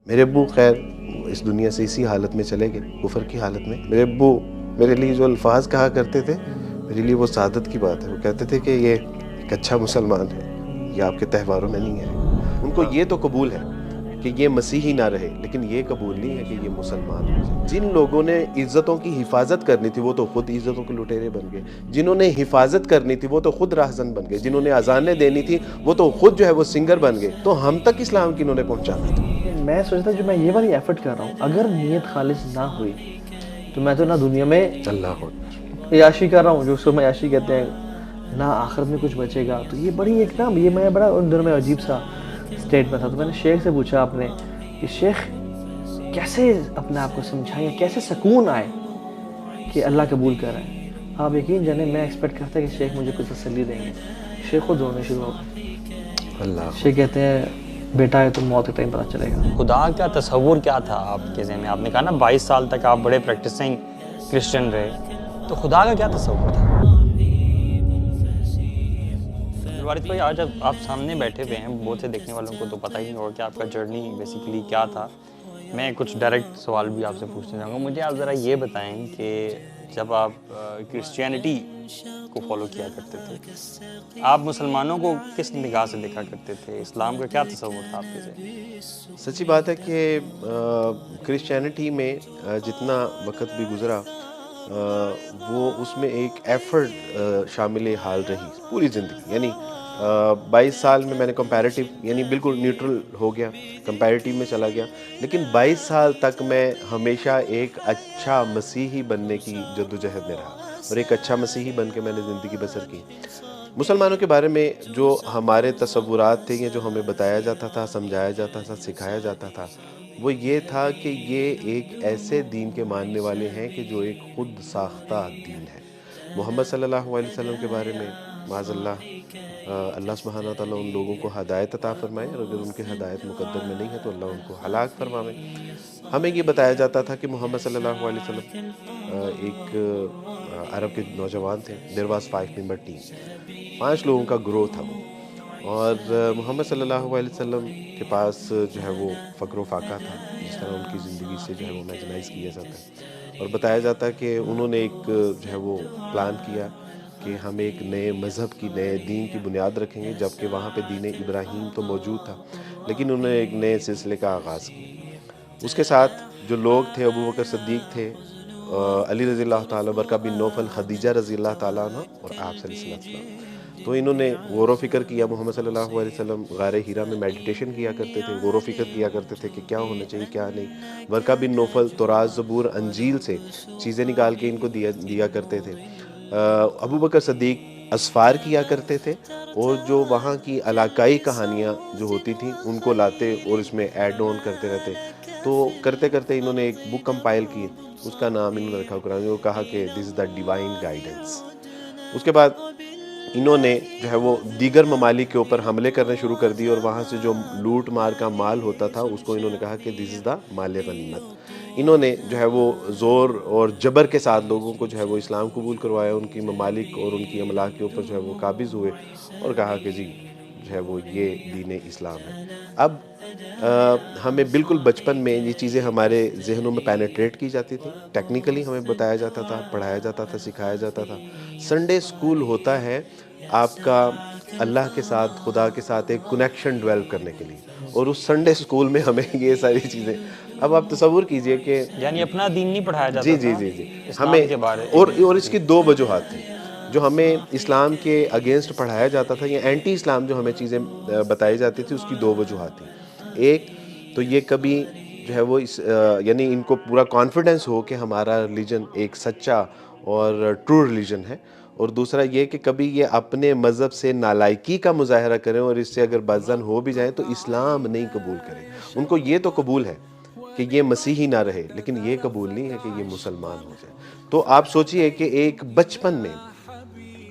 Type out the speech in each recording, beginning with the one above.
میرے ابو خیر اس دنیا سے اسی حالت میں چلے گئے، کفر کی حالت میں۔ میرے ابو میرے لیے جو الفاظ کہا کرتے تھے، میرے لیے وہ سعادت کی بات ہے۔ وہ کہتے تھے کہ یہ ایک اچھا مسلمان ہے، یہ آپ کے تہواروں میں نہیں ہے۔ ان کو یہ تو قبول ہے کہ یہ مسیحی نہ رہے، لیکن یہ قبول نہیں ہے کہ یہ مسلمان ہو جائے۔ جن لوگوں نے عزتوں کی حفاظت کرنی تھی وہ تو خود عزتوں کے لٹیرے بن گئے، جنہوں نے حفاظت کرنی تھی وہ تو خود راہزن بن گئے، جنہوں نے اذانیں دینی تھی وہ تو خود جو ہے وہ سنگر بن گئے۔ تو ہم تک اسلام کنہوں نے پہنچانا تھا؟ میں سوچتا جو میں یہ والی ایفرٹ کر رہا ہوں، اگر نیت خالص نہ ہوئی تو میں تو نہ دنیا میں اللہ عیاشی کر رہا ہوں، جو اس کو میں عیاشی کہتے ہیں، نہ آخرت میں کچھ بچے گا۔ تو یہ بڑی ایک نا، یہ میں بڑا ان دنوں میں عجیب سا اسٹیٹ میں تھا۔ تو میں نے شیخ سے پوچھا آپ نے کہ شیخ کیسے اپنے آپ کو سمجھائیں، کیسے سکون آئے کہ اللہ قبول کر رہا ہے؟ آپ یقین جانیں میں ایکسپیکٹ کرتا کہ شیخ مجھے کچھ تسلی دیں گے، شیخ خود رونے شروع ہو گئے۔ اللہ شیخ کہتے ہیں بیٹا ہے تو موت کے ٹائم پتہ چلے گا۔ خدا کا تصور کیا تھا آپ کے ذہن میں؟ آپ نے کہا نا 22 سال تک آپ بڑے پریکٹسنگ کرسچن رہے، تو خدا کا کیا تصور تھا؟ وارث بھائی آج آپ سامنے بیٹھے ہوئے ہیں، بہت سے دیکھنے والوں کو تو پتہ ہی نہیں ہوگا کہ آپ کا جرنی بیسیکلی کیا تھا۔ میں کچھ ڈائریکٹ سوال بھی آپ سے پوچھنا چاہوں گا۔ مجھے آپ ذرا یہ بتائیں کہ جب آپ کرسچینٹی کو فالو کیا کرتے تھے، آپ مسلمانوں کو کس نگاہ سے دیکھا کرتے تھے؟ اسلام کا کیا تصور تھا آپ کے ذہن؟ سچی بات ہے کہ کرسچینٹی میں جتنا وقت بھی گزرا وہ اس میں ایک ایفرٹ شامل حال رہی پوری زندگی۔ یعنی 22 سال میں نے کمپیریٹیو یعنی بالکل نیوٹرل ہو گیا، کمپیریٹیو میں چلا گیا، لیکن 22 سال تک میں ہمیشہ ایک اچھا مسیحی بننے کی جدوجہد میں رہا، اور ایک اچھا مسیحی بن کے میں نے زندگی بسر کی۔ مسلمانوں کے بارے میں جو ہمارے تصورات تھے یا جو ہمیں بتایا جاتا تھا، سمجھایا جاتا تھا، سکھایا جاتا تھا، وہ یہ تھا کہ یہ ایک ایسے دین کے ماننے والے ہیں کہ جو ایک خود ساختہ دین ہے۔ محمد صلی اللہ علیہ وسلم کے بارے میں معاذ اللہ اللہ سبحانہ تعالیٰ ان لوگوں کو ہدایت عطا فرمائے، اور اگر ان کی ہدایت مقدر میں نہیں ہے تو اللہ ان کو ہلاک فرمائے۔ ہمیں یہ بتایا جاتا تھا کہ محمد صلی اللہ علیہ وسلم ایک عرب کے نوجوان تھے۔ دیر واز 5 member ٹیم، 5 لوگوں کا گروہ تھا وہ، اور محمد صلی اللہ علیہ وسلم کے پاس جو ہے وہ فقر و فاقہ تھا، جس طرح ان کی زندگی سے جو ہے وہ میجنائز کیا جاتا ہے، اور بتایا جاتا ہے کہ انہوں نے ایک جو ہے وہ پلان کیا کہ ہم ایک نئے مذہب کی، نئے دین کی بنیاد رکھیں گے، جبکہ وہاں پہ دین ابراہیم تو موجود تھا، لیکن انہوں نے ایک نئے سلسلے کا آغاز کیا۔ اس کے ساتھ جو لوگ تھے، ابو بکر صدیق تھے، علی رضی اللہ تعالیٰ، برقہ بن نوفل، خدیجہ رضی اللہ تعالیٰ عنہ، اور آپ صلی اللہ علیہ وسلم۔ تو انہوں نے غور و فکر کیا۔ محمد صلی اللہ علیہ وسلم غار حرا میں میڈیٹیشن کیا کرتے تھے، غور و فکر کیا کرتے تھے کہ کیا ہونا چاہیے کیا نہیں۔ برقہ بن نوفل تورات، زبور، انجیل سے چیزیں نکال کے ان کو دیا کرتے تھے۔ ابو بکر صدیق اسفار کیا کرتے تھے، اور جو وہاں کی علاقائی کہانیاں جو ہوتی تھیں ان کو لاتے اور اس میں ایڈ آن کرتے رہتے۔ تو کرتے کرتے انہوں نے ایک بک کمپائل کی، اس کا نام انہوں نے رکھا قرآن، وہ کہا کہ دس از دا ڈیوائن گائیڈنس۔ اس کے بعد انہوں نے جو ہے وہ دیگر ممالک کے اوپر حملے کرنے شروع کر دی، اور وہاں سے جو لوٹ مار کا مال ہوتا تھا اس کو انہوں نے کہا کہ دس از دا مال غنیمت۔ انہوں نے جو ہے وہ زور اور جبر کے ساتھ لوگوں کو جو ہے وہ اسلام قبول کروایا، ان کی ممالک اور ان کی املاک کے اوپر جو ہے وہ قابض ہوئے، اور کہا کہ جی جو ہے وہ یہ دین اسلام ہے۔ اب ہمیں بالکل بچپن میں یہ چیزیں ہمارے ذہنوں میں پینیٹریٹ کی جاتی تھی، ٹیکنیکلی ہمیں بتایا جاتا تھا، پڑھایا جاتا تھا، سکھایا جاتا تھا۔ سنڈے اسکول ہوتا ہے آپ کا اللہ کے ساتھ، خدا کے ساتھ ایک کنیکشن ڈیولپ کرنے کے لیے، اور اس سنڈے اسکول میں ہمیں یہ ساری چیزیں، اب آپ تصور کیجئے کہ یعنی اپنا دین نہیں پڑھایا جاتا جی تھا جی جی جی اسلام ہمیں، کے بارے، اور اس کی 2 وجوہات تھیں جو ہمیں اسلام کے اگینسٹ پڑھایا جاتا تھا، یا اینٹی اسلام جو ہمیں چیزیں بتائی جاتی تھی، اس کی 2 وجوہات تھیں۔ ایک تو یہ کبھی جو ہے وہ یعنی ان کو پورا کانفیڈنس ہو کہ ہمارا ریلیجن ایک سچا اور ٹرو ریلیجن ہے، اور دوسرا یہ کہ کبھی یہ اپنے مذہب سے نالائکی کا مظاہرہ کریں اور اس سے اگر بدظن ہو بھی جائیں تو اسلام نہیں قبول کریں۔ ان کو یہ تو قبول ہے کہ یہ مسیحی نہ رہے، لیکن یہ قبول نہیں ہے کہ یہ مسلمان ہو جائے۔ تو آپ سوچئے کہ ایک بچپن میں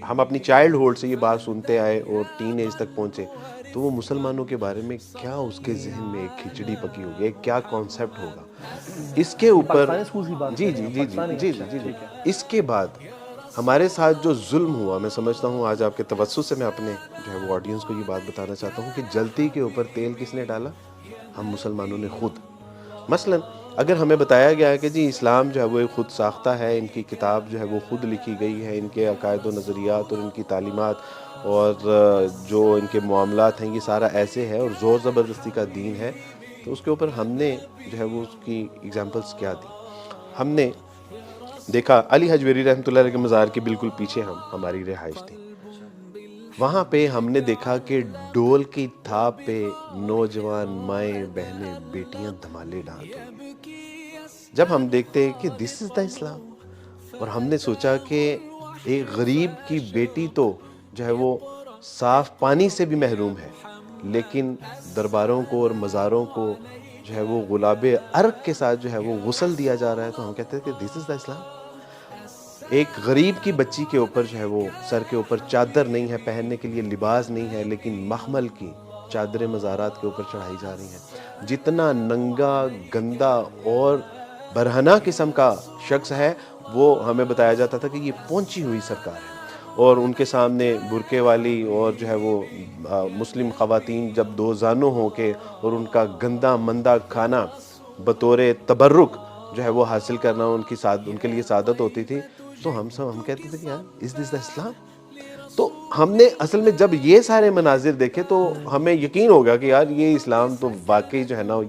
ہم اپنی چائلڈ ہوڈ سے یہ بات سنتے آئے اور ٹین ایج تک پہنچے، تو وہ مسلمانوں کے بارے میں کیا اس کے ذہن میں ایک کھچڑی پکی ہوگی، ایک کیا کانسیپٹ ہوگا۔ اس کے اوپر جی جی جی جی جی جی اس کے بعد ہمارے ساتھ جو ظلم ہوا، میں سمجھتا ہوں آج آپ کے توسط سے میں اپنے جو ہے وہ آڈینس کو یہ بات بتانا چاہتا ہوں کہ جلتی کے اوپر تیل کس نے ڈالا؟ ہم مسلمانوں نے خود۔ مثلاً اگر ہمیں بتایا گیا ہے کہ جی اسلام جو ہے وہ ایک خود ساختہ ہے، ان کی کتاب جو ہے وہ خود لکھی گئی ہے، ان کے عقائد و نظریات اور ان کی تعلیمات اور جو ان کے معاملات ہیں یہ سارا ایسے ہے اور زور زبردستی کا دین ہے، تو اس کے اوپر ہم نے جو ہے وہ اس کی ایگزامپلس کیا دی؟ ہم نے دیکھا علی حجویری رحمۃ اللہ علیہ کے مزار کے بالکل پیچھے ہماری رہائش تھی، وہاں پہ ہم نے دیکھا کہ ڈول کی تھاپ پہ نوجوان مائیں بہنیں بیٹیاں دھمالے ڈال رہی ہیں۔ جب ہم دیکھتے کہ دس از دا اسلام، اور ہم نے سوچا کہ ایک غریب کی بیٹی تو جو ہے وہ صاف پانی سے بھی محروم ہے، لیکن درباروں کو اور مزاروں کو جو ہے وہ گلاب عرق کے ساتھ جو ہے وہ غسل دیا جا رہا ہے، تو ہم کہتے ہیں کہ دس از دا اسلام۔ ایک غریب کی بچی کے اوپر جو ہے وہ سر کے اوپر چادر نہیں ہے، پہننے کے لیے لباس نہیں ہے، لیکن مخمل کی چادریں مزارات کے اوپر چڑھائی جا رہی ہیں۔ جتنا ننگا، گندا اور برہنہ قسم کا شخص ہے وہ ہمیں بتایا جاتا تھا کہ یہ پہنچی ہوئی سرکار ہے، اور ان کے سامنے برقعے والی اور جو ہے وہ مسلم خواتین جب دو زانوں ہو کے اور ان کا گندا مندہ کھانا بطور تبرک جو ہے وہ حاصل کرنا ان کے لیے سعادت ہوتی تھی، تو ہم کہتے تھے کہ یار از دس دا اسلام؟ تو ہم نے اصل میں جب یہ سارے مناظر دیکھے تو ہمیں یقین ہو گیا کہ یار یہ اسلام تو واقعی جو ہے نا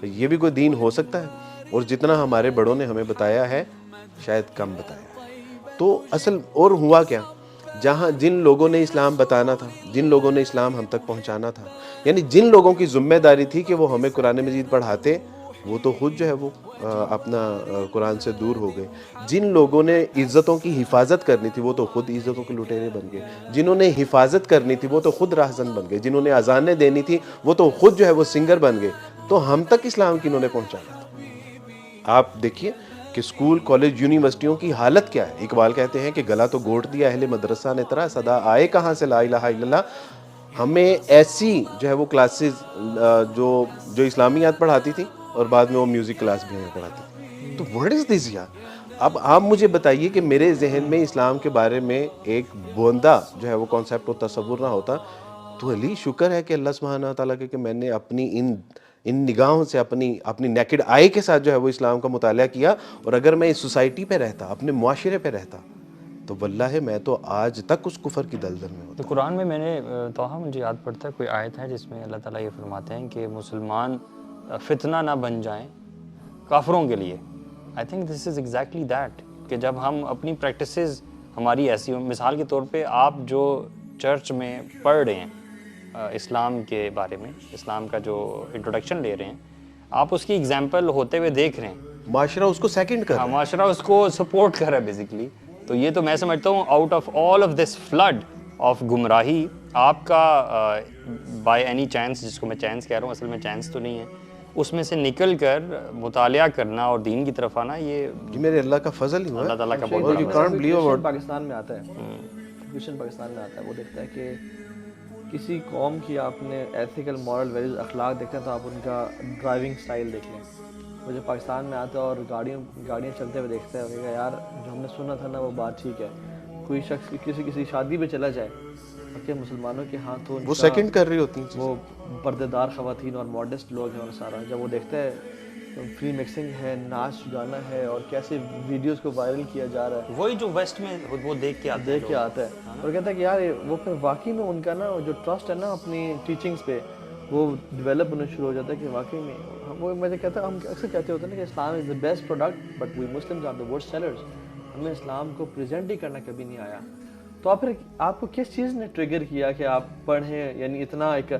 یہ بھی کوئی دین ہو سکتا ہے، اور جتنا ہمارے بڑوں نے ہمیں بتایا ہے شاید کم بتایا ہے۔ تو اصل اور ہوا کیا، جن لوگوں نے اسلام بتانا تھا، جن لوگوں نے اسلام ہم تک پہنچانا تھا، یعنی جن لوگوں کی ذمہ داری تھی کہ وہ ہمیں قرآن مجید پڑھاتے، وہ تو خود جو ہے وہ اپنا قرآن سے دور ہو گئے۔ جن لوگوں نے عزتوں کی حفاظت کرنی تھی وہ تو خود عزتوں کے لٹیرے بن گئے، جنہوں نے حفاظت کرنی تھی وہ تو خود راہزن بن گئے، جنہوں نے اذانیں دینی تھی وہ تو خود جو ہے وہ سنگر بن گئے، تو ہم تک اسلام کنہوں نے پہنچانا تھا؟ آپ دیکھیے کہ اسکول، کالج، یونیورسٹیوں کی حالت کیا ہے۔ اقبال کہتے ہیں کہ گلا تو گھونٹ دیا اہل مدرسہ نے ترا، صدا آئے کہاں سے لا الہ الا اللہ۔ ہمیں ایسی جو ہے وہ کلاسز جو اسلامیات پڑھاتی تھی اور بعد میں وہ میوزک کلاس بھی ہمیں پڑھاتی تھی، تو what is this یار؟ اب آپ مجھے بتائیے کہ میرے ذہن میں اسلام کے بارے میں ایک بوندا جو ہے وہ کانسیپٹ و تصور نہ ہوتا، تو علی شکر ہے کہ اللہ سبحانہ تعالیٰ کہ میں نے اپنی ان نگاہوں سے اپنی نیکڈ آئی کے ساتھ جو ہے وہ اسلام کا مطالعہ کیا، اور اگر میں اس سوسائٹی پہ رہتا، اپنے معاشرے پہ رہتا، تو واللہ میں تو آج تک اس کفر کی دلدل میں ہوتا۔ تو قرآن میں نے توہا مجھے یاد پڑتا ہے کوئی آیت ہے جس میں اللہ تعالیٰ یہ فرماتے ہیں کہ مسلمان فتنہ نہ بن جائیں کافروں کے لیے۔ I think this is exactly that, کہ جب ہم اپنی پریکٹسز ہماری ایسی ہوں، مثال کے طور پہ آپ جو چرچ میں پڑھ رہے ہیں اسلام کے بارے میں، اسلام کا جو انٹروڈکشن لے رہے ہیں، آپ اس کی ایگزامپل ہوتے ہوئے دیکھ رہے ہیں، معاشرہ اس کو سیکنڈ کر رہا ہے، معاشرہ اس کو سپورٹ کر رہا ہے بیسیکلی، تو یہ تو میں سمجھتا ہوں out of all of this flood of گمراہی، آپ کا بائی اینی چانس، جس کو میں چانس کہہ رہا ہوں، اصل میں چانس تو نہیں ہے، اس میں سے نکل کر مطالعہ کرنا اور دین کی طرف آنا، یہ میرے اللہ کا فضل ہی ہوا اللہ تعالیٰ کا بہت اور بڑا you can't believe about Pakistan میں آتا ہے، کرسچن پاکستان میں آتا ہے، وہ دیکھتا ہے کہ کسی قوم کی آپ نے ایتھیکل مورل ویلیوز اخلاق دیکھتے ہیں تو آپ ان کا ڈرائیونگ سٹائل دیکھ لیں۔ وہ جب پاکستان میں آتا ہے اور گاڑیاں چلتے ہوئے دیکھتا ہے، وہ کہا یار جو ہم نے سنا تھا نا وہ بات ٹھیک ہے۔ کوئی شخص کسی شادی پہ چلا جائے کہ مسلمانوں کے ہاتھوں وہ سیکنڈ کر رہی ہوتی ہیں، وہ پردے دار خواتین اور ماڈسٹ لوگ ہیں، اور سارا جب وہ دیکھتا ہے فری مکسنگ ہے، ناچ گانا ہے، اور کیسے ویڈیوز کو وائرل کیا جا رہا ہے، وہی جو ویسٹ میں وہ دیکھ کے آتا ہے اور کہتا ہے کہ یار وہ پھر واقعی میں ان کا نا جو ٹرسٹ ہے نا اپنی ٹیچنگز پہ، وہ ڈیولپ ہونا شروع ہو جاتا ہے کہ واقعی میں وہ مجھے کہتا ہے، ہم اکثر کہتے ہوتے ہیں نا کہ Islam is the best product but we Muslims are the worst sellers, ہمیں اسلام کو پریزنٹ ہی کرنا کبھی نہیں آیا۔ تو آپ کو کس چیز نے ٹریگر کیا کہ آپ پڑھیں، یعنی اتنا ایک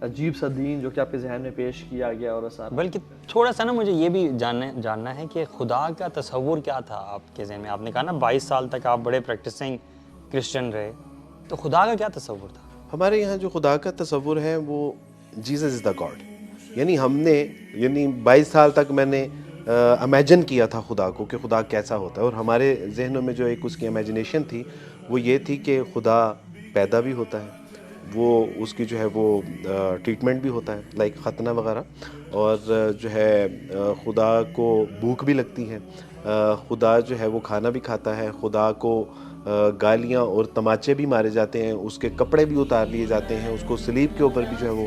عجیب سا دین جو کہ آپ کے ذہن میں پیش کیا گیا؟ اور سارا بلکہ تھوڑا سا نا مجھے یہ بھی جاننا ہے کہ خدا کا تصور کیا تھا آپ کے ذہن میں؟ آپ نے کہا نا 22 سال تک آپ بڑے پریکٹسنگ کرسچن رہے، تو خدا کا کیا تصور تھا؟ ہمارے یہاں جو خدا کا تصور ہے وہ جیزس از دا گاڈ، یعنی ہم نے 22 سال تک میں نے امیجن کیا تھا خدا کو کہ خدا کیسا ہوتا ہے، اور ہمارے ذہنوں میں جو ایک اس کی امیجنیشن تھی وہ یہ تھی کہ خدا پیدا بھی ہوتا ہے، وہ اس کی جو ہے وہ ٹریٹمنٹ بھی ہوتا ہے لائک ختنہ وغیرہ، اور جو ہے خدا کو بھوک بھی لگتی ہے، خدا جو ہے وہ کھانا بھی کھاتا ہے، خدا کو گالیاں اور تماچے بھی مارے جاتے ہیں، اس کے کپڑے بھی اتار لیے جاتے ہیں، اس کو صلیب کے اوپر بھی جو ہے وہ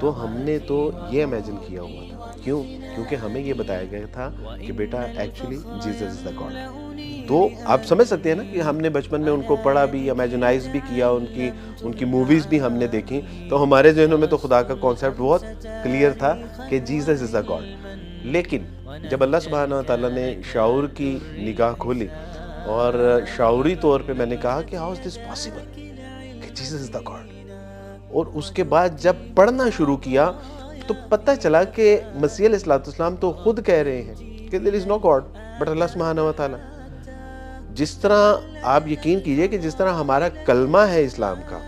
تو ہم نے تو یہ امیجن کیا ہوا تھا. کیوں؟ کیونکہ ہمیں یہ بتایا گیا تھا کہ بیٹا actually Jesus is the God. تو آپ سمجھ سکتے ہیں نا کہ ہم نے بچپن میں ان کو پڑھا بھی, امیجنائز بھی کیا, ان کی موویز بھی ہم نے دیکھی, تو ہمارے ذہنوں میں تو خدا کا کانسیپٹ بہت کلیئر تھا کہ جیزس از دا گاڈ. لیکن جب اللہ سبحانہ و تعالیٰ نے شعور کی نگاہ کھولی اور شعوری طور پہ میں نے کہا کہ ہاؤ از دس پاسبل کہ جیسس از دا گاڈ, اور اس کے بعد جب پڑھنا شروع کیا تو پتہ چلا کہ مسیح علیہ السلام تو خود کہہ رہے ہیں کہ there is no God but اللہ سبحانہ و تعالیٰ. جس طرح آپ یقین کیجئے کہ جس طرح ہمارا کلمہ ہے اسلام کا,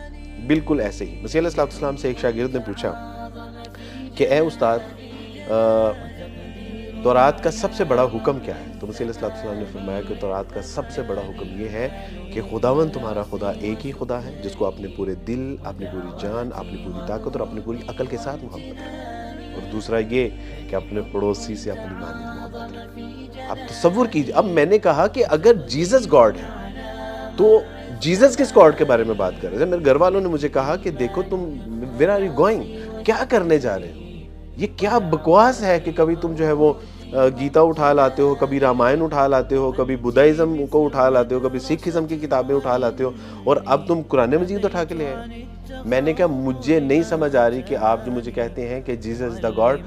بالکل ایسے ہی مسیح علیہ السلام سے ایک شاگرد نے پوچھا کہ اے استاد تورات کا سب سے بڑا حکم کیا ہے؟ تو مسیح علیہ السلام نے فرمایا کہ تورات کا سب سے بڑا حکم یہ ہے کہ خداوند تمہارا خدا ایک ہی خدا ہے جس کو اپنے پورے دل, اپنی پوری جان, اپنی پوری طاقت اور اپنی پوری عقل کے ساتھ محبت رکھے, اور دوسرا یہ کہ اپنے پڑوسی سے اپنی مانند محبت رکھے. اب تصور کیجیے, اب میں نے کہا کہ اگر جیزس گاڈ ہے تو جیزس کس گاڈ کے بارے میں بات کر رہے ہیں؟ میرے گھر والوں نے مجھے کہا کہ دیکھو تم ویئر آر یو گوئنگ, کیا کرنے جا رہے ہو, یہ کیا بکواس ہے کہ کبھی تم جو ہے وہ گیتا اٹھا لاتے ہو, کبھی رامائن اٹھا لاتے ہو, کبھی بدھائزم کو اٹھا لاتے ہو, کبھی سکھزم کی کتابیں اٹھا لاتے ہو, اور اب تم قرآن مجید اٹھا کے لے آئے. میں نے کہا مجھے نہیں سمجھ آ رہی کہ آپ جو مجھے کہتے ہیں کہ Jesus is the God,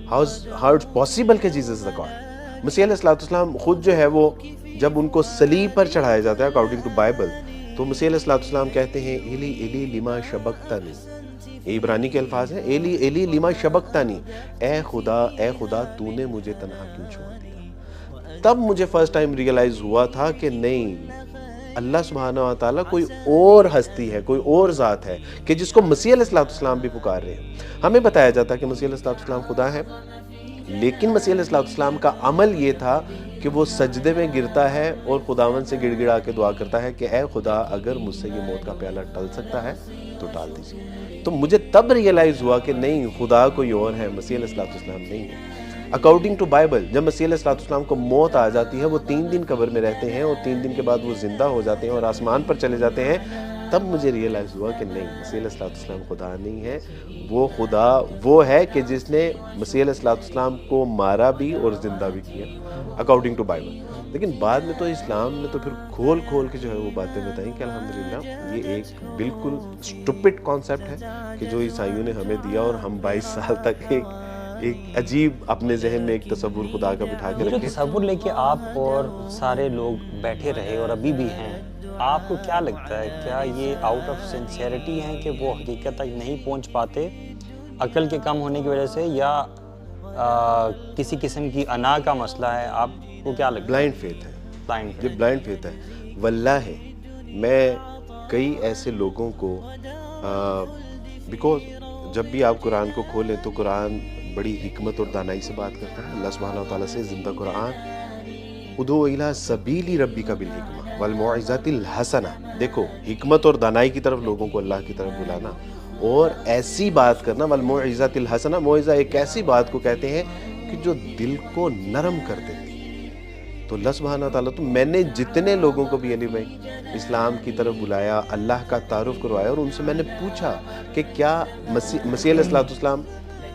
how it's possible کہ جیزس از دا گاڈ. مسیح علیہ السلام خود جو ہے وہ جب ان کو صلیب پر چڑھایا جاتا ہے اکارڈنگ ٹو بائبل, تو مسیح علیہ السلام کہتے ہیں ایلی ایلی لما شبقتنی, یہ عبرانی کے الفاظ ہیں, ایلی ایلی لما شبقتنی, اے خدا تو نے مجھے تنہا کیوں چھوڑ دیا. تب مجھے فرسٹ ٹائم ریئلائز ہوا تھا کہ نہیں, اللہ سبحانہ و تعالیٰ کوئی اور ہستی ہے, کوئی اور ذات ہے کہ جس کو مسیح علیہ السلام بھی پکار رہے ہیں. ہمیں بتایا جاتا ہے کہ مسیح علیہ السلام خدا ہے, لیکن مسیح علیہ السلام کا عمل یہ تھا کہ وہ سجدے میں گرتا ہے اور خداوند سے گڑ گڑا کے دعا کرتا ہے کہ اے خدا اگر مجھ سے یہ موت کا پیالہ ٹل سکتا ہے تو ٹال دیجیے. تو مجھے تب ریئلائز ہوا کہ نہیں, خدا کوئی اور ہے, مسیح علیہ السلام نہیں ہے. اکارڈنگ ٹو بائبل جب مسیح علیہ السلام کو موت آ جاتی ہے, وہ 3 دن قبر میں رہتے ہیں اور 3 دن کے بعد وہ زندہ ہو جاتے ہیں اور آسمان پر چلے جاتے ہیں. تب مجھے ریئلائز ہوا کہ نہیں, مسیح علیہ السلام خدا نہیں ہے, وہ خدا وہ ہے کہ جس نے مسیح علیہ السلام کو مارا بھی اور زندہ بھی کیا اکارڈنگ ٹو بائبل. لیکن بعد میں تو اسلام نے تو پھر کھول کہ جو ہے وہ باتیں بتائیں کہ الحمدللہ یہ ایک بالکل اسٹوپڈ کانسیپٹ ہے کہ جو عیسائیوں نے ہمیں دیا, اور ہم 22 سال تک ایک عجیب اپنے ذہن میں ایک تصور خدا کا بٹھا کے رکھے. تصور لے کے آپ اور سارے لوگ بیٹھے رہے اور ابھی بھی ہیں, آپ کو کیا لگتا ہے, کیا یہ آؤٹ آف سنسیئرٹی ہیں کہ وہ حقیقت تک نہیں پہنچ پاتے عقل کے کم ہونے کی وجہ سے, یا کسی قسم کی انا کا مسئلہ ہے؟ آپ کو کیا لگتا ہے؟ بلائنڈ فیتھ ہے, یہ بلائنڈ فیتھ ہے. واللہ میں کئی ایسے لوگوں کو بیکوز جب بھی آپ قرآن کو کھولیں تو قرآن بڑی حکمت اور دانائی سے بات کرتا ہے. اللہ سبحانہ و تعالیٰ سے زندہ قرآن, ادعو الی سبیل ربک بالحکمہ والموعظۃ الحسنہ, دیکھو حکمت اور دانائی کی طرف لوگوں کو اللہ کی طرف بلانا اور ایسی بات کرنا. والموعظۃ الحسنہ, موعظہ ایک ایسی بات کو کہتے ہیں کہ جو دل کو نرم کر دیتی. تو اللہ سبحانہ تعالیٰ, تو میں نے جتنے لوگوں کو بھی علی بھائی اسلام کی طرف بلایا, اللہ کا تعارف کروایا, اور ان سے میں نے پوچھا کہ کیا مسیح علیہ السلام,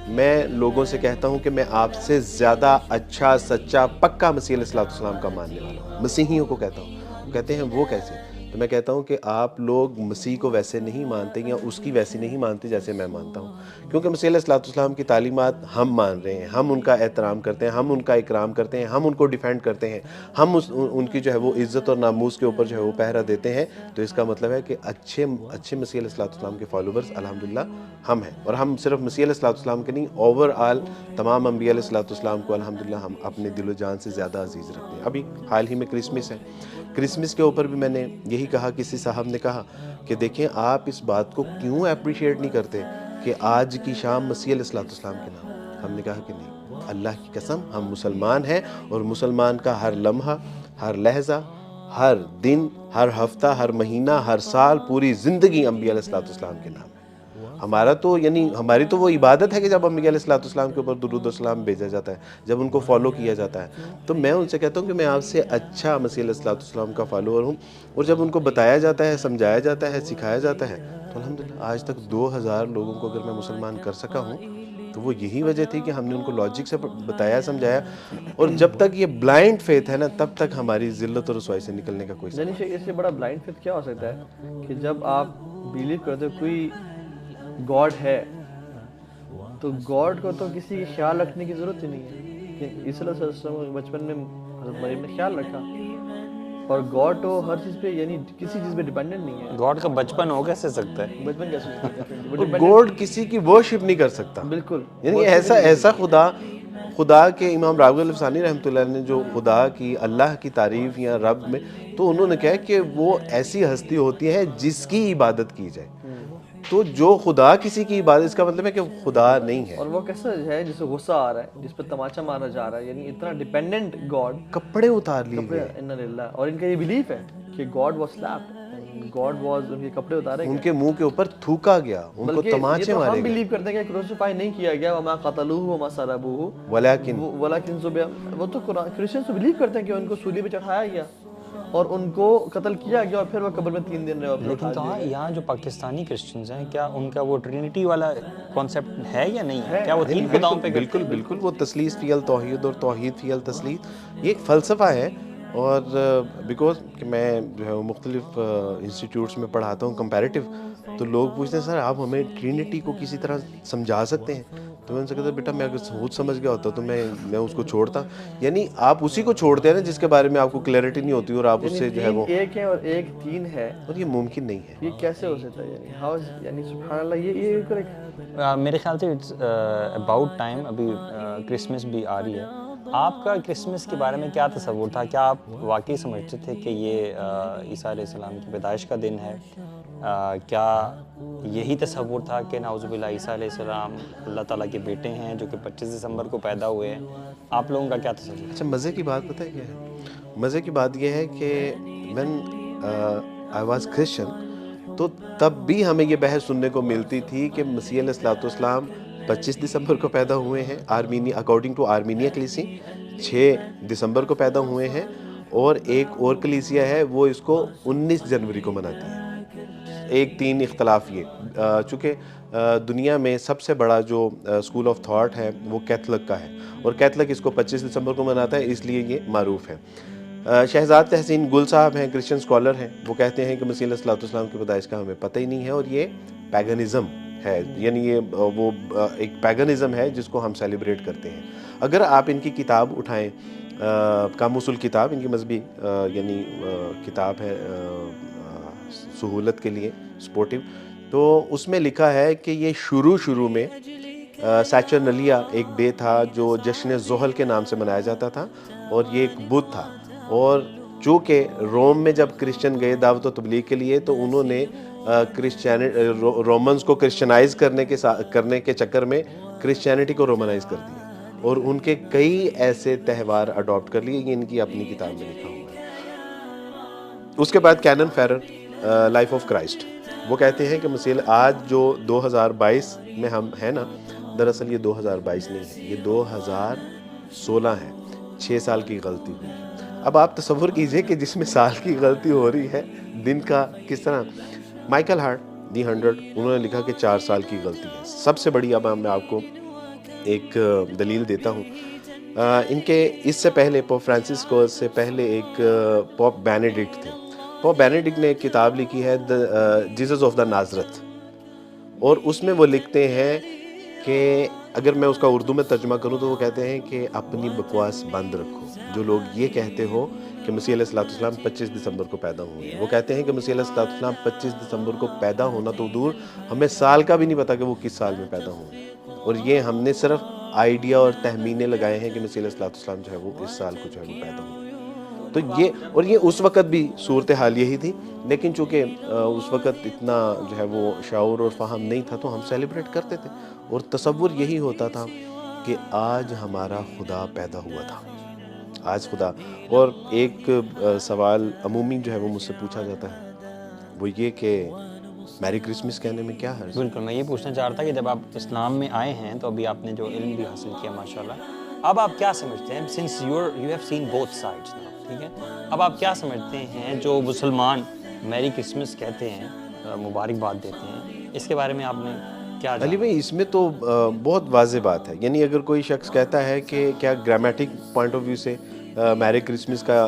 میں لوگوں سے کہتا ہوں کہ میں آپ سے زیادہ اچھا سچا پکا مسیح علیہ السلام کا ماننے والا ہوں, مسیحیوں کو کہتا ہوں. وہ کہتے ہیں وہ کیسے؟ تو میں کہتا ہوں کہ آپ لوگ مسیح کو ویسے نہیں مانتے یا اس کی ویسی نہیں مانتے جیسے میں مانتا ہوں, کیونکہ مسیح علیہ السلام کی تعلیمات ہم مان رہے ہیں, ہم ان کا احترام کرتے ہیں, ہم ان کا اکرام کرتے ہیں, ہم ان کو ڈیفینڈ کرتے ہیں, ہم ان کی جو ہے وہ عزت اور ناموس کے اوپر جو ہے وہ پہرا دیتے ہیں. تو اس کا مطلب ہے کہ اچھے مسیح علیہ السلام کے فالوورز الحمدللہ ہم ہیں, اور ہم صرف مسیح علیہ السلام کے نہیں, اوور آل تمام انبیاء علیہ السلام کو الحمدللہ ہم اپنے دل و جان سے زیادہ عزیز رکھتے ہیں. ابھی حال ہی میں کرسمس ہے, کرسمس کے اوپر بھی میں نے یہی کہا, کسی صاحب نے کہا کہ دیکھیں آپ اس بات کو کیوں اپریشیٹ نہیں کرتے کہ آج کی شام مسیح علیہ السلام کے نام. ہم نے کہا کہ نہیں, اللہ کی قسم ہم مسلمان ہیں, اور مسلمان کا ہر لمحہ, ہر لحظہ, ہر دن, ہر ہفتہ, ہر مہینہ, ہر سال, پوری زندگی انبیاء علیہ السلام کے نام ہے. ہمارا تو یعنی ہماری تو وہ عبادت ہے کہ جب انبیاء علیہ الصلوۃ والسلام کے اوپر درود و سلام بھیجا جاتا ہے، جب ان کو فالو کیا جاتا ہے، تو میں ان سے کہتا ہوں کہ میں آپ سے اچھا مسیح علیہ الصلوۃ والسلام کا فالوور ہوں، اور جب ان کو بتایا جاتا ہے، سمجھایا جاتا ہے، سکھایا جاتا ہے، تو الحمدللہ آج تک 2000 لوگوں کو اگر میں مسلمان کر سکا ہوں تو وہ یہی وجہ تھی کہ ہم نے ان کو لاجک سے بتایا، سمجھایا، اور جب تک یہ بلائنڈ فیتھ ہے نا تب تک ہماری ذلت اور رسوائی سے نکلنے کا کوئی یعنی اس سے بڑا بلائنڈ فیتھ کیا ہو سکتا ہے کہ جب آپ بلیو کرتے ہو کوئی گاڈ ہے تو گاڈ کو تو کسی کی خیال رکھنے کی ضرورت ہی نہیں ہے، کہ عیسی علیہ السلام بچپن میں حضرت مریم نے خیال رکھا، اور گاڈ تو ہر چیز پہ یعنی کسی چیز پہ ڈیپینڈنٹ نہیں ہے. گاڈ کا بچپن ہو کیسے سکتا ہے؟ بچپن کیسے ہو سکتا ہے؟ اور گاڈ کسی کی ورشپ نہیں کر سکتا. بالکل یعنی ایسا خدا کے امام راغب الفسانی رحمۃ اللہ علیہ نے جو خدا کی اللہ کی تعریف یا رب میں، تو انہوں نے کہا کہ وہ ایسی ہستی ہوتی ہے جس کی عبادت کی جائے. تو جو خدا کسی کی عبادت، اس کا مطلب ہے کہ خدا نہیں ہے. اور وہ کیسا ہے جس سے غصہ آ رہا ہے، جس پہ تماچا مارا جا رہا ہے، یعنی اتنا ڈیپینڈنٹ گاڈ. کپڑے اتار لیے گئے. انا للہ. اور ان کا یہ بلیف ہے کہ God was slept, God was, ان کے کپڑے اتارے گئے، ان کے منہ کے اوپر تھوکا گیا، ان کو تماچے مارے گئے. ہم بلیو کرتے ہیں کہ کروسیفائی نہیں کیا گیا، وما قتلوہ وما صلبوہ ولیکن وہ تو کرسچنز تو بلیو کرتے ہیں کہ ان کو سولی پہ چڑھایا گیا اور ان کو قتل کیا گیا، اور پھر وہ قبر میں 3 دن رہے. لیکن کہاں یہاں جو پاکستانی کرسچنز ہیں، کیا ان کا وہ ٹرینٹی والا کانسیپٹ ہے یا نہیں ہے؟ کیا وہ 3 خداؤں پہ؟ بالکل وہ تثلیث فی التوحید اور توحید فی التثلیث، یہ ایک فلسفہ ہے. اور بیکاز کہ میں جو ہے مختلف انسٹیٹیوٹس میں پڑھاتا ہوں کمپیریٹیو، تو لوگ پوچھتے ہیں سر آپ ہمیں ٹرینٹی کو کسی طرح سمجھا سکتے ہیں؟ تو میں ان سے کہتا بیٹا میں اگر خود سمجھ گیا ہوتا تو میں اس کو چھوڑتا. یعنی آپ اسی کو چھوڑتے ہیں نا جس کے بارے میں آپ کو کلیئرٹی نہیں ہوتی، اور آپ اس سے جو ہے وہ ایک ہے اور ایک 3 ہے، اور یہ ممکن نہیں ہے. یہ کیسے ہو سکتا ہے؟ یعنی ہاؤ، یعنی سبحان اللہ. یہ میرے خیال سے اٹس اباؤٹ ٹائم. ابھی کرسمس بھی آ رہی ہے. آپ کا کرسمس کے بارے میں کیا تصور تھا؟ کیا آپ واقعی سمجھتے تھے کہ یہ عیسیٰ علیہ السلام کی پیدائش کا دن ہے؟ کیا یہی تصور تھا کہ نعوذ باللہ عیسیٰ علیہ السلام اللہ تعالیٰ کے بیٹے ہیں جو کہ 25 دسمبر کو پیدا ہوئے ہیں؟ آپ لوگوں کا کیا تصور ہے؟ اچھا، مزے کی بات پتہ ہے کیا ہے؟ مزے کی بات یہ ہے کہ when I was Christian تو تب بھی ہمیں یہ بحث سننے کو ملتی تھی کہ مسیح علیہ الصلوۃ والسلام 25 دسمبر کو پیدا ہوئے ہیں، اکارڈنگ ٹو آرمینیا کلیسی 6 دسمبر کو پیدا ہوئے ہیں، اور ایک اور کلیسیا ہے وہ اس کو 19 جنوری کو مناتی ہے. 1-3 اختلاف یہ، چونکہ دنیا میں سب سے بڑا جو اسکول آف تھاٹ ہے وہ کیتھولک کا ہے، اور کیتھولک اس کو 25 دسمبر کو مناتا ہے، اس لیے یہ معروف ہے. شہزاد تحسین گل صاحب ہیں، کرسچن اسکالر ہیں، وہ کہتے ہیں کہ مسیح علیہ الصلوۃ والسلام کی پیدائش کا ہمیں پتہ ہی نہیں ہے، اور یہ پیگنزم ہے. یعنی یہ وہ ایک پیگنزم ہے جس کو ہم سیلیبریٹ کرتے ہیں. اگر آپ ان کی کتاب اٹھائیں، قاموس الکتاب، ان کی مذہبی یعنی کتاب ہے سہولت کے لیے سپورٹیو، تو اس میں لکھا ہے کہ یہ شروع میں سیچرنلیا ایک ڈے تھا جو جشن زحل کے نام سے منایا جاتا تھا، اور یہ ایک بت تھا. اور چونکہ روم میں جب کرسچن گئے دعوت و تبلیغ کے لیے تو انہوں نے رومنز کو کرسچنائز کرنے کے چکر میں کرسچینٹی کو رومنائز کر دیا، اور ان کے کئی ایسے تہوار اڈاپٹ کر لیے. یہ ان کی اپنی کتاب میں لکھا ہوا ہے. اس کے بعد کینن فیرر لائف آف کرائسٹ، وہ کہتے ہیں کہ مسیح آج جو 2022 میں ہم ہیں نا، دراصل یہ 2022 نہیں ہے، یہ 2016 ہے. 6 سال کی غلطی ہوئی. اب آپ تصور کیجئے کہ جس میں سال کی غلطی ہو رہی ہے دن کا کس طرح. مائیکل ہارٹ دی 100 انہوں نے لکھا کہ 4 سال کی غلطی ہے. سب سے بڑی، اب میں آپ کو ایک دلیل دیتا ہوں. ان کے اس سے پہلے پوپ فرانسس کو سے پہلے ایک پوپ بینیڈکٹ تھے. پوپ بینیڈکٹ نے ایک کتاب لکھی ہے جیزس آف دا نازرت، اور اس میں وہ لکھتے ہیں کہ اگر میں اس کا اردو میں ترجمہ کروں تو وہ کہتے ہیں کہ اپنی بکواس بند رکھو. جو لوگ یہ کہتے ہو کہ مسیح علیہ الصلوۃ والسلام 25 دسمبر کو پیدا ہوئے ہیں، وہ کہتے ہیں کہ مسیح علیہ الصلوۃ والسلام 25 دسمبر کو پیدا ہونا تو دور، ہمیں سال کا بھی نہیں پتا کہ وہ کس سال میں پیدا ہوئے. اور یہ ہم نے صرف آئیڈیا اور تخمینے لگائے ہیں کہ مسیح علیہ الصلوۃ والسلام جو ہے وہ اس سال کو جو ہے وہ پیدا ہوئے. تو یہ اس وقت بھی صورتحال یہی تھی، لیکن چونکہ اس وقت اتنا جو ہے وہ شعور اور فہم نہیں تھا تو ہم سیلیبریٹ کرتے تھے، اور تصور یہی ہوتا تھا کہ آج ہمارا خدا پیدا ہوا تھا، آج خدا. اور ایک سوال عمومی جو ہے وہ مجھ سے پوچھا جاتا ہے، وہ یہ کہ میری کرسمس کہنے میں کیا حرج؟ بالکل میں یہ پوچھنا چاہ رہا تھا کہ جب آپ اسلام میں آئے ہیں تو ابھی آپ نے جو علم بھی حاصل کیا ماشاءاللہ، اب آپ کیا سمجھتے ہیں since you have seen both sides, ٹھیک ہے، اب آپ کیا سمجھتے ہیں جو مسلمان میری کرسمس کہتے ہیں، مبارکباد دیتے ہیں، اس کے بارے میں آپ نے کیا علی بھائی اس میں تو بہت واضح بات ہے، یعنی اگر کوئی شخص کہتا ہے کہ کیا گرامیٹک پوائنٹ آف ویو سے میری کرسمس کا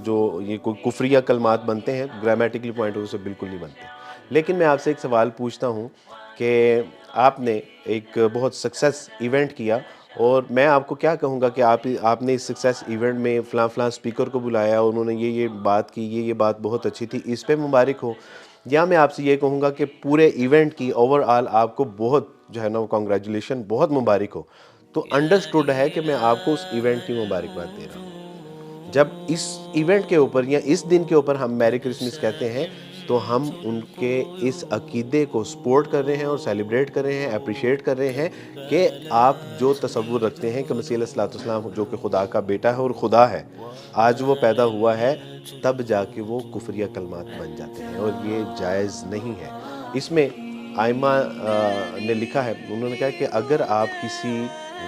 جو یہ کوئی کفریہ کلمات بنتے ہیں، گرامیٹکلی پوائنٹ آف ویو سے بالکل نہیں بنتے. لیکن میں آپ سے ایک سوال پوچھتا ہوں کہ آپ نے ایک بہت سکسیس ایونٹ کیا، اور میں آپ کو کیا کہوں گا کہ آپ نے اس سکسیس ایونٹ میں فلاں فلاں اسپیکر کو بلایا، انہوں نے یہ بات کی، یہ بات بہت اچھی تھی، اس پہ مبارک ہو. یا میں آپ سے یہ کہوں گا کہ پورے ایونٹ کی اوور آل آپ کو بہت جو ہے نا وہ کانگریچولیشن، بہت مبارک ہو. تو انڈرسٹوڈ ہے کہ میں آپ کو اس ایونٹ کی مبارکباد دے رہا ہوں. جب اس ایونٹ کے اوپر یا اس دن کے اوپر ہم میری کرسمس کہتے ہیں تو ہم ان کے اس عقیدے کو سپورٹ کر رہے ہیں اور سیلیبریٹ کر رہے ہیں، اپریشیٹ کر رہے ہیں کہ آپ جو تصور رکھتے ہیں کہ مسیح علیہ الصلوۃ والسلام جو کہ خدا کا بیٹا ہے اور خدا ہے، آج وہ پیدا ہوا ہے، تب جا کے وہ کفریہ کلمات بن جاتے ہیں، اور یہ جائز نہیں ہے. اس میں آئمہ نے لکھا ہے، انہوں نے کہا کہ اگر آپ کسی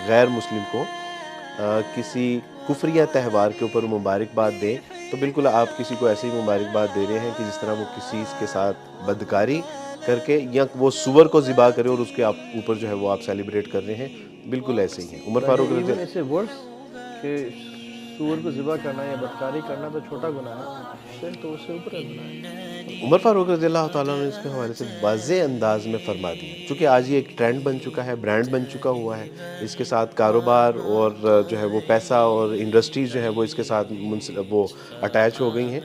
غیر مسلم کو کسی کفریہ تہوار کے اوپر مبارکباد دیں تو بالکل آپ کسی کو ایسی مبارکباد دے رہے ہیں کہ جس طرح وہ کسی کے ساتھ بدکاری کر کے یا وہ سور کو ذبح کرے اور اس کے اوپر جو ہے وہ آپ سیلیبریٹ کر رہے ہیں، بالکل ایسے ہی ہیں. عمر فاروق رضی ایون ایسے ورڈس کہ سور کو ذبح کرنا یا بدکاری کرنا تو چھوٹا گناہ ہے، پھر تو اس سے اوپر گناہ ہے. عمر فاروق رضی اللہ تعالیٰ نے اس کے حوالے سے واضح انداز میں فرما دیا، چونکہ آج یہ ایک ٹرینڈ بن چکا ہے، برانڈ بن چکا ہوا ہے، اس کے ساتھ کاروبار اور جو ہے وہ پیسہ اور انڈسٹریز جو ہے وہ اس کے ساتھ وہ اٹیچ ہو گئی ہیں.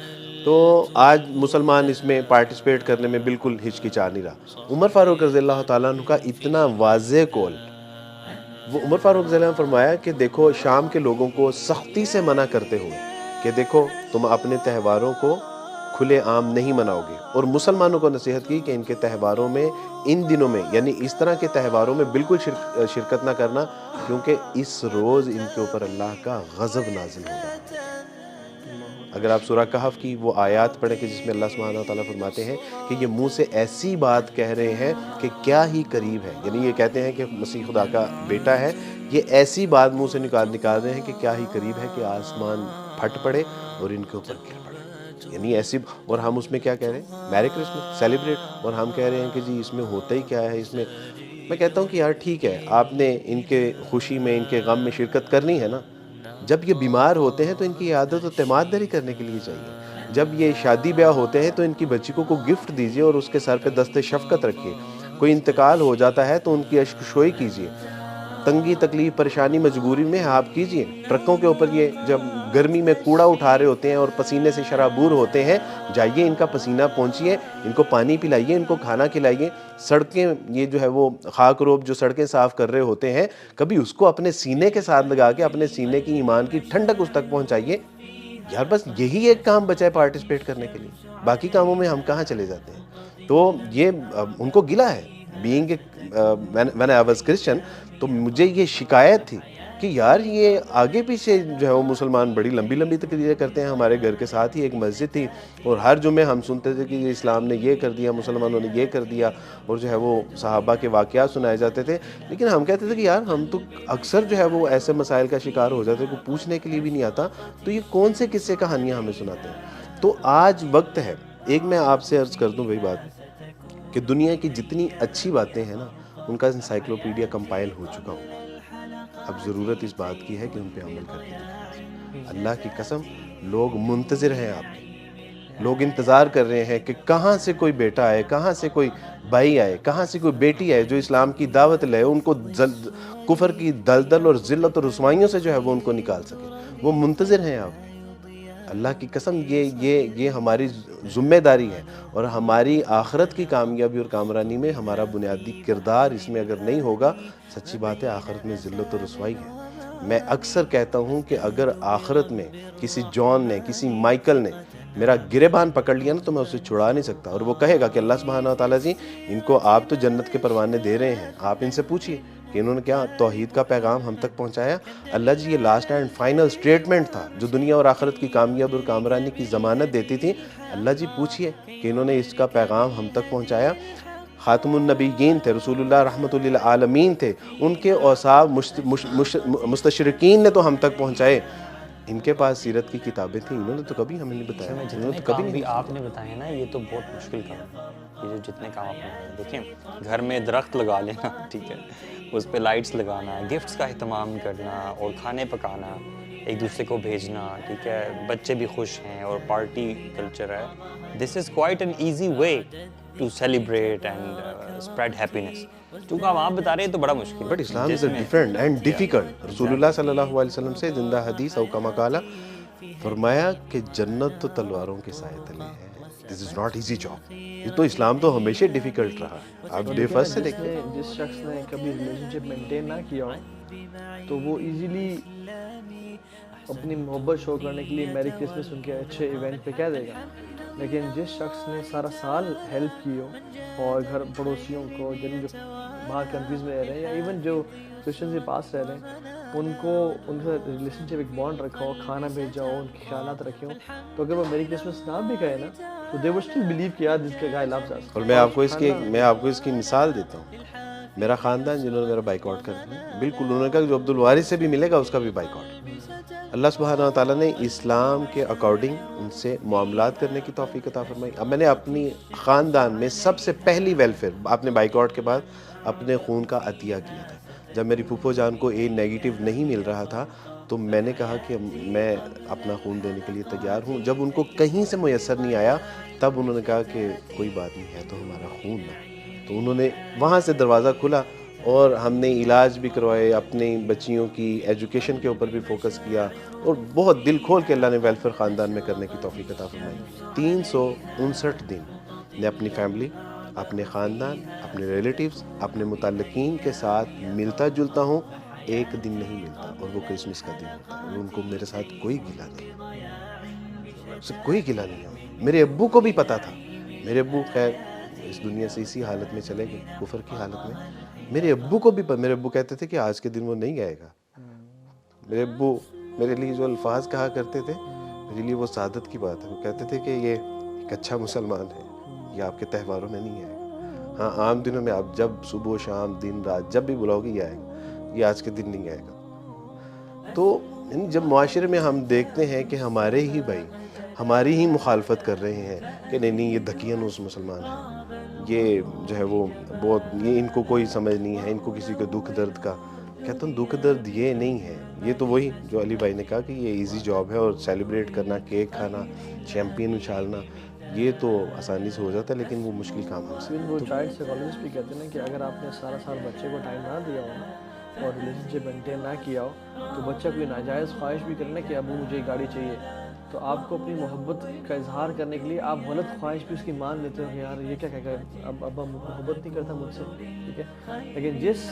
تو آج مسلمان اس میں پارٹیسپیٹ کرنے میں بالکل ہچکچا نہیں رہا. عمر فاروق رضی اللہ تعالیٰ عنہ کا اتنا واضح قول، وہ عمر فاروق رضی اللہ عنہ نے فرمایا کہ دیکھو شام کے لوگوں کو سختی سے منع کرتے ہوئے کہ دیکھو تم اپنے تہواروں کو کھلے عام نہیں مناؤ گے، اور مسلمانوں کو نصیحت کی کہ ان کے تہواروں میں، ان دنوں میں، یعنی اس طرح کے تہواروں میں بالکل شرکت نہ کرنا، کیونکہ اس روز ان کے اوپر اللہ کا غضب نازل ہو رہا ہے. اگر آپ سورہ کہف کی وہ آیات پڑھیں کہ جس میں اللہ سبحانہ و تعالیٰ فرماتے ہیں کہ یہ منہ سے ایسی بات کہہ رہے ہیں کہ کیا ہی قریب ہے، یعنی یہ کہتے ہیں کہ مسیح خدا کا بیٹا ہے، یہ ایسی بات منہ سے نکال رہے ہیں کہ کیا ہی قریب ہے کہ آسمان پھٹ پڑے اور ان کے اوپر گر پڑے. یعنی ایسی، اور ہم اس میں کیا کہہ رہے ہیں؟ میری کرسمس سیلیبریٹ، اور ہم کہہ رہے ہیں کہ جی اس میں ہوتا ہی کیا ہے. اس میں میں کہتا ہوں کہ یار ٹھیک ہے، آپ نے ان کے خوشی میں، ان کے غم میں شرکت کرنی ہے نا. جب یہ بیمار ہوتے ہیں تو ان کی عادت و تیمارداری کرنے کے لیے چاہیے. جب یہ شادی بیاہ ہوتے ہیں تو ان کی بچی کو گفٹ دیجیے اور اس کے سر پہ دست شفقت رکھیے. کوئی انتقال ہو جاتا ہے تو ان کی اشک شوئی کیجیے. تنگی، تکلیف، پریشانی، مجبوری میں آپ کیجیے. ٹرکوں کے اوپر یہ جب گرمی میں کوڑا اٹھا رہے ہوتے ہیں اور پسینے سے شرابور ہوتے ہیں، جائیے ان کا پسینہ پہنچیے، ان کو پانی پلائیے، ان کو کھانا کھلائیے. سڑکیں یہ جو ہے وہ خاک روب جو سڑکیں صاف کر رہے ہوتے ہیں، کبھی اس کو اپنے سینے کے ساتھ لگا کے اپنے سینے کی ایمان کی ٹھنڈک اس تک پہنچائیے. یار بس یہی ایک کام بچا ہے پارٹیسپیٹ کرنے کے لیے، باقی کاموں میں ہم کہاں چلے جاتے ہیں. تو یہ ان کو گلا ہے. Being when I was Christian تو مجھے یہ شکایت تھی کہ یار یہ آگے پیچھے جو ہے وہ مسلمان بڑی لمبی لمبی تقریریں کرتے ہیں. ہمارے گھر کے ساتھ ہی ایک مسجد تھی اور ہر جمعے ہم سنتے تھے کہ اسلام نے یہ کر دیا، مسلمانوں نے یہ کر دیا، اور جو ہے وہ صحابہ کے واقعات سنائے جاتے تھے. لیکن ہم کہتے تھے کہ یار ہم تو اکثر جو ہے وہ ایسے مسائل کا شکار ہو جاتے، کوئی پوچھنے کے لیے بھی نہیں آتا، تو یہ کون سے قصے کہانیاں ہمیں سناتے ہیں. تو آج وقت ہے، ایک میں آپ سے عرض کر دوں بھائی بات، کہ دنیا کی جتنی اچھی باتیں ہیں نا ان کا انسائکلوپیڈیا کمپائل ہو چکا ہوں. اب ضرورت اس بات کی ہے کہ ان پہ عمل کر کے دکھائیں. اللہ کی قسم لوگ منتظر ہیں آپ کے، لوگ انتظار کر رہے ہیں کہ کہاں سے کوئی بیٹا آئے، کہاں سے کوئی بھائی آئے، کہاں سے کوئی بیٹی آئے جو اسلام کی دعوت لے، ان کو کفر کی دلدل اور ذلت اور رسوائیوں سے جو ہے وہ ان کو نکال سکے. وہ منتظر ہیں آپ. اللہ کی قسم یہ ہماری ذمہ داری ہے، اور ہماری آخرت کی کامیابی اور کامرانی میں ہمارا بنیادی کردار اس میں اگر نہیں ہوگا، سچی بات ہے آخرت میں ذلت و رسوائی ہے. میں اکثر کہتا ہوں کہ اگر آخرت میں کسی جان نے، کسی مائیکل نے میرا گریبان پکڑ لیا نا تو میں اسے چھڑا نہیں سکتا، اور وہ کہے گا کہ اللہ سبحانہ و تعالیٰ جی ان کو آپ تو جنت کے پروانے دے رہے ہیں، آپ ان سے پوچھیے کہ انہوں نے کیا توحید کا پیغام ہم تک پہنچایا. اللہ جی یہ لاسٹ اینڈ فائنل اسٹیٹمنٹ تھا جو دنیا اور آخرت کی کامیاب اور کامرانی کی ضمانت دیتی تھی. اللہ جی پوچھئے کہ انہوں نے اس کا پیغام ہم تک پہنچایا. خاتم النبیین تھے, رسول اللہ رحمۃ للعالمین تھے, ان کے اوصاف مستشرقین نے تو ہم تک پہنچائے. ان کے پاس سیرت کی کتابیں تھیں, انہوں نے تو کبھی ہمیں نہیں بتایا. انہوں نے جتنے تو کبھی کام بھی نہیں. آپ نے بتائے نا یہ تو بہت مشکل کام ہے. یہ جو جتنے کام آپ نے بتائے, دیکھیں گھر میں درخت لگا لینا, ٹھیک ہے, اس پہ لائٹس لگانا, گفٹس کا اہتمام کرنا اور کھانے پکانا, ایک دوسرے کو بھیجنا, ٹھیک ہے, بچے بھی خوش ہیں اور پارٹی کلچر ہے. This is quite an easy way to celebrate and spread happiness. چونکہ اب آپ بتا رہے ہیں تو بڑا مشکل ہے. But Islam is different and difficult. رسول اللہ صلی اللہ علیہ وسلم سے زندہ حدیث او کما قال فرمایا کہ جنت تو تلواروں کے سائے تلے ہے. This is not easy job. یہ تو اسلام تو ہمیشہ ڈیفیکلٹ رہا ہے. آپ ڈے فرسٹ سے دیکھیں, جس شخص نے کبھی ریلیشن شپ مینٹین نہ کیا ہو تو وہ ایزیلی اپنی محبت شو کرنے کے لیے میری کرسمس ان کے اچھے ایونٹ پہ کہہ دے گا. لیکن جس شخص نے سارا سال ہیلپ کی ہو اور گھر پڑوسیوں کو جن جو باہر کنٹریز میں رہ رہے ہیں یا ایون جو کرسچنز کے پاس رہ رہے ہیں ان کو ان کا ریلیشن شپ ایک بانڈ رکھا ہو, کھانا بھیجا ہو, ان کے خیالات رکھے ہوں, تو اگر وہ میری کرسمس نہ بھی کہے نا تو دے وڈ اسٹل بلیو کہ یار دس گائے لوز اس. اور میں آپ کو اس کی مثال دیتا ہوں. میرا خاندان جنہوں نے میرا بائک آؤٹ کر دیا, بالکل انہوں نے کہا جو عبدالوارث سے بھی ملے گا اس کا بھی بائک آؤٹ. اللہ سبحانہ وتعالیٰ نے اسلام کے اکارڈنگ ان سے معاملات کرنے کی توفیق عطا فرمائی. اب میں نے اپنی خاندان میں سب سے پہلی ویلفیئر اپنے بائک آؤٹ کے بعد اپنے خون کا عطیہ کیا تھا. جب میری پھوپھو جان کو اے نیگیٹو نہیں مل رہا تھا تو میں نے کہا کہ میں اپنا خون دینے کے لیے تیار ہوں. جب ان کو کہیں سے میسر نہیں آیا تب انہوں نے کہا کہ کوئی بات نہیں ہے تو ہمارا خون نا. تو انہوں نے وہاں سے دروازہ کھلا اور ہم نے علاج بھی کروائے, اپنی بچیوں کی ایجوکیشن کے اوپر بھی فوکس کیا اور بہت دل کھول کے اللہ نے ویلفیئر خاندان میں کرنے کی توفیق عطا فرمائی. 359 دن میں اپنی فیملی, اپنے خاندان, اپنے ریلیٹیوز, اپنے متعلقین کے ساتھ ملتا جلتا ہوں. ایک دن نہیں ملتا اور وہ کرسمس کا دن ہوتا ہے. ان کو میرے ساتھ کوئی گلہ نہیں, اسے کوئی گلہ نہیں ہے. میرے ابو کو بھی پتا تھا. میرے ابو خیر اس دنیا سے اسی حالت میں چلے گئے, کفر کی حالت میں. میرے ابو کو بھی میرے ابو کہتے تھے کہ آج کے دن وہ نہیں آئے گا. میرے ابو میرے لیے جو الفاظ کہا کرتے تھے میرے لیے وہ سعادت کی بات ہے. وہ کہتے تھے کہ یہ ایک اچھا مسلمان ہے, یہ آپ کے تہواروں میں نہیں آئے گا. ہاں عام دنوں میں آپ جب صبح و شام دن رات جب بھی بلاؤ گے یہ آئے گا, یہ آج کے دن نہیں آئے گا. تو جب معاشرے میں ہم دیکھتے ہیں کہ ہمارے ہی بھائی ہماری ہی مخالفت کر رہے ہیں کہ نہیں یہ دقیانوس مسلمان ہیں, یہ جو ہے وہ بہت, یہ ان کو کوئی سمجھ نہیں ہے, ان کو کسی کے دکھ درد کا. کہتا ہوں دکھ درد یہ نہیں ہے, یہ تو وہی جو علی بھائی نے کہا کہ یہ ایزی جاب ہے اور سیلیبریٹ کرنا, کیک کھانا, چیمپئن اچھالنا, یہ تو آسانی سے ہو جاتا ہے لیکن وہ مشکل کام ہے. وہ چائلڈ سائیکالوجسٹ بھی کہتے ہیں نا کہ اگر آپ نے سارا سال بچے کو ٹائم نہ دیا ہو نا اور ریلیشن شپ مینٹین نہ کیا ہو تو بچہ کوئی ناجائز خواہش بھی کرنا کہ ابو مجھے گاڑی چاہیے تو آپ کو اپنی محبت کا اظہار کرنے کے لیے آپ غلط خواہش بھی اس کی مان لیتے ہو کہ یار یہ کیا کہہ کر اب ابا محبت نہیں کرتا مجھ سے, ٹھیک ہے. لیکن جس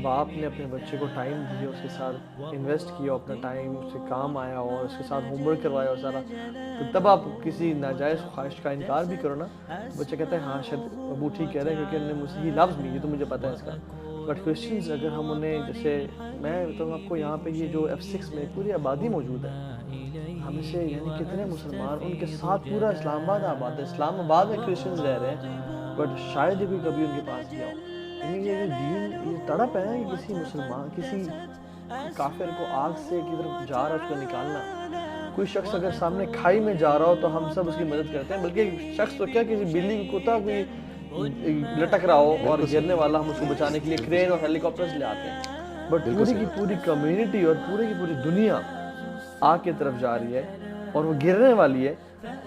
باپ نے اپنے بچے کو ٹائم دیا, اس کے ساتھ انویسٹ کیا اپنا ٹائم, اس سے کام آیا اور اس کے ساتھ ہوم ورک کروایا اور سارا, تو تب آپ کسی ناجائز خواہش کا انکار بھی کرو نا, بچہ کہتا ہے ہاں شاید ابو ٹھیک کہہ رہے ہیں کیونکہ انہوں نے مجھے یہ لفظ نہیں, یہ تو مجھے پتہ ہے اس کا. بٹ کرسچنز اگر ہم انہیں جیسے میں بتاؤں آپ کو یہاں پہ یہ جو F6 میں پوری آبادی موجود ہے, ہم سے یعنی کتنے مسلمان ان کے ساتھ پورا اسلام آباد آباد ہے. اسلام آباد میں کرسچنز رہ رہے ہیں بٹ شاید ہی کوئی کبھی ان کے پاس گیا ہو. یعنی یہ دین یہ تڑپ ہے کہ کسی مسلمان کسی کافر کو آگ سے کی طرف جا رہا ہے اس کو نکالنا. کوئی شخص اگر سامنے کھائی میں جا رہا ہو تو ہم سب اس کی مدد کرتے ہیں, بلکہ شخص تو کیا کسی بلی کتا کوئی لٹک رہا ہو اور گرنے والا, ہم اس کو بچانے کے لیے کرین اور ہیلی کاپٹرز لے آتے ہیں. بٹ پوری کی پوری کمیونٹی اور پوری کی پوری دنیا آگ کی طرف جا رہی ہے اور وہ گرنے والی ہے,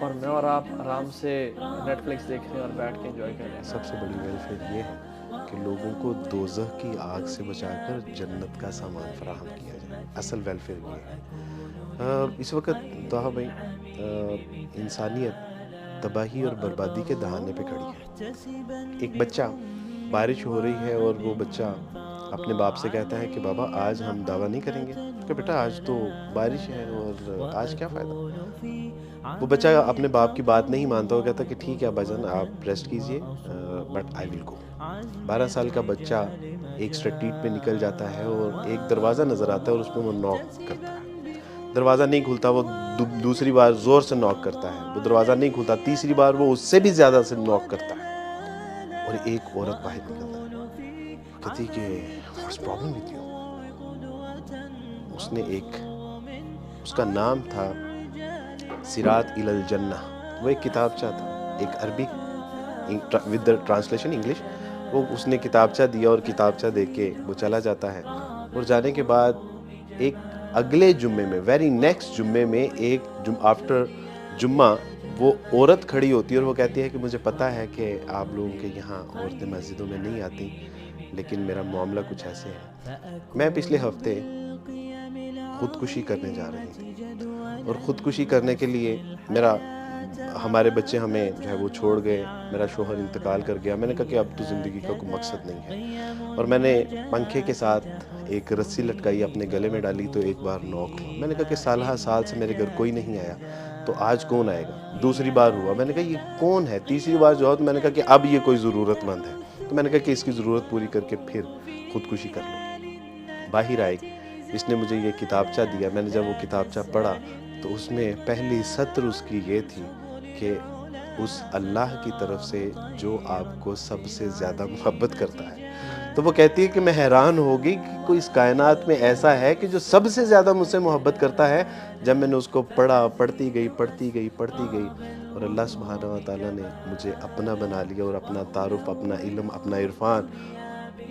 اور میں اور آپ آرام سے نیٹ فلکس دیکھ رہے ہیں اور بیٹھ کے انجوائے کر رہے ہیں. سب سے بڑی ویلفیئر یہ ہے کہ لوگوں کو دوزخ کی آگ سے بچا کر جنت کا سامان فراہم کیا جائے. اصل ویلفیئر یہ ہے. اس وقت طه بھائی انسانیت تباہی اور بربادی کے دہانے پہ کھڑی ہے. ایک بچہ, بارش ہو رہی ہے اور وہ بچہ اپنے باپ سے کہتا ہے کہ بابا آج ہم دعویٰ نہیں کریں گے, کہ بیٹا آج تو بارش ہے اور آج کیا فائدہ. وہ بچہ اپنے باپ کی بات نہیں مانتا, وہ کہتا کہ ٹھیک ہے ابا جان آپ ریسٹ کیجئے بٹ آئی ول گو. 12 سال کا بچہ ایک اسٹریٹ پہ نکل جاتا ہے اور ایک دروازہ نظر آتا ہے اور اس پہ وہ ناک کرتا ہے. دروازہ نہیں کھلتا, وہ دوسری بار زور سے ناک کرتا ہے, وہ دروازہ نہیں کھلتا, تیسری بار وہ اس سے بھی زیادہ سے ناک کرتا ہے, اور ایک عورت باہر نکلتا ہے. کہتی کہ واٹس پرابلم وتھ یو. اس نے اس کا نام تھا سراط الی الجنہ. وہ ایک کتابچہ تھا, ایک عربی ود ٹرانسلیشن انگلش. وہ اس نے کتابچہ دیا اور کتابچہ دے کے وہ چلا جاتا ہے. اور جانے کے بعد ایک اگلے جمعے میں, ویری نیکسٹ جمعے میں, آفٹر جمعہ وہ عورت کھڑی ہوتی ہے اور وہ کہتی ہے کہ مجھے پتہ ہے کہ آپ لوگوں کے یہاں عورتیں مسجدوں میں نہیں آتی, لیکن میرا معاملہ کچھ ایسے ہے. میں پچھلے ہفتے خودکشی کرنے جا رہی تھی, اور خودکشی کرنے کے لیے ہمارے بچے ہمیں جو ہے وہ چھوڑ گئے, میرا شوہر انتقال کر گیا. میں نے کہا کہ اب تو زندگی کا کوئی مقصد نہیں ہے, اور میں نے پنکھے کے ساتھ ایک رسی لٹکائی, اپنے گلے میں ڈالی تو ایک بار نوک ہوا. میں نے کہا کہ سال سے میرے گھر کوئی نہیں آیا, تو آج کون آئے گا. دوسری بار ہوا, میں نے کہا یہ کون ہے. تیسری بار جو ہوا تو میں نے کہا کہ اب یہ کوئی ضرورت مند ہے, تو میں نے کہا کہ اس کی ضرورت پوری کر کے پھر خودکشی کر لوں. باہر آئے, اس نے مجھے یہ کتابچہ دیا. میں نے جب وہ کتابچہ پڑھا تو اس میں پہلی سطر اس کی یہ تھی کہ اس اللہ کی طرف سے جو آپ کو سب سے زیادہ محبت کرتا ہے. تو وہ کہتی ہے کہ میں حیران ہوگی کہ کوئی اس کائنات میں ایسا ہے کہ جو سب سے زیادہ مجھ سے محبت کرتا ہے. جب میں نے اس کو پڑھتی گئی, اور اللہ سبحانہ و تعالیٰ نے مجھے اپنا بنا لیا, اور اپنا تعارف, اپنا علم, اپنا عرفان.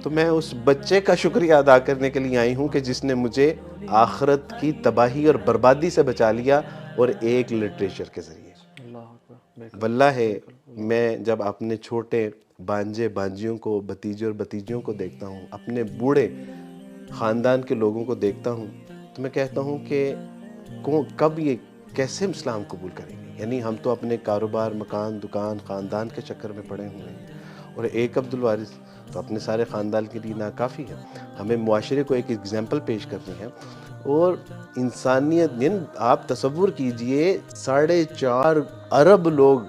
تو میں اس بچے کا شکریہ ادا کرنے کے لیے آئی ہوں کہ جس نے مجھے آخرت کی تباہی اور بربادی سے بچا لیا, اور ایک لٹریچر کے ذریعے. واللہ ہے, میں جب اپنے چھوٹے بانجے بانجیوں کو, بھتیجے اور بھتیجیوں کو دیکھتا ہوں, اپنے بوڑھے خاندان کے لوگوں کو دیکھتا ہوں, تو میں کہتا ہوں کہ کب یہ کیسے اسلام قبول کریں گے. یعنی ہم تو اپنے کاروبار, مکان, دکان, خاندان کے چکر میں پڑے ہوئے ہیں, اور ایک عبدالوارث تو اپنے سارے خاندان کے لیے ناکافی ہے. ہمیں معاشرے کو ایک ایگزامپل پیش کرنی ہے, اور انسانیت. یعنی آپ تصور کیجئے 4.5 ارب لوگ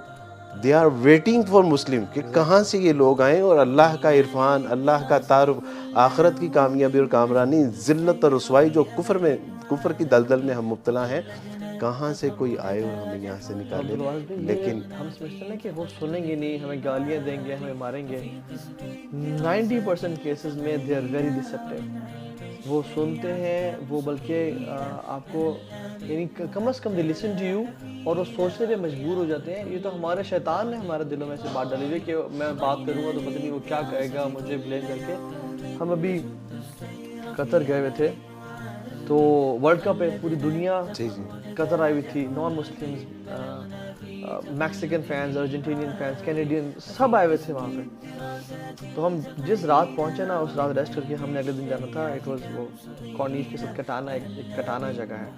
they are waiting for Muslim, کہ کہاں سے یہ لوگ آئیں, اور اللہ کا عرفان, اللہ کا تعارف, آخرت کی کامیابی اور کامرانی, ذلت اور رسوائی جو کفر کی دلدل میں ہم مبتلا ہیں, کہاں سے کوئی آئے اور ہمیں یہاں سے نکالے. لیکن ہم سمجھتے ہیں کہ وہ سنیں گے نہیں, ہمیں گالیاں دیں گے, ہمیں ماریں گے. 90% کیسز میں دے آر ویری ڈسپٹیو. وہ سنتے ہیں, وہ بلکہ آپ کو یعنی کم از کم دے لسن ٹو یو, اور وہ سوچنے پہ مجبور ہو جاتے ہیں. یہ تو ہمارے شیطان نے ہمارے دلوں میں سے بات ڈالی ہوئی کہ میں بات کروں گا تو پتہ نہیں وہ کیا کہے گا, مجھے بلیم کر کے. ہم ابھی قطر گئے ہوئے تھے, تو ورلڈ کپ ہے, پوری دنیا قطر آئی ہوئی تھی, non Muslims, Mexican fans, Argentinian fans, Canadian, سب آئے ہوئے تھے وہاں پہ. تو ہم جس رات پہنچے نا, اس رات ریسٹ کر کے ہم نے اگلے دن جانا تھا. اٹ واز وہ کارنیش کے ساتھ کٹانا, ایک کٹانا جگہ ہے,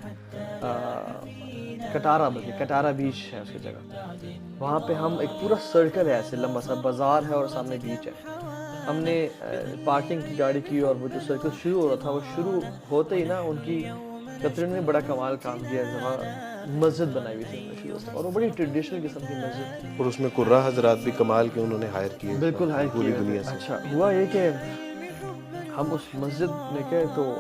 کٹارا, بلکہ کٹارا بیچ ہے اس کی جگہ. وہاں پہ ہم ایک پورا سرکل ہے, ایسے لمبا سا بازار ہے اور سامنے بیچ ہے. ہم نے پارکنگ کی گاڑی کی, اور وہ جو سرکل شروع ہو رہا تھا, وہ شروع ہوتے ہی نا ان کی قطر نے بڑا کمال کام کیا. مسجد بنائی ہوئی تھی, اور وہ بڑی ٹریڈیشنل قسم کی مسجد, اور اس میں قرہ حضرات بھی کمال کے انہوں نے ہائر کیے, بالکل ہائر پوری دنیا سے. اچھا ہوا یہ کہ ہم اس مسجد میں گئے, تو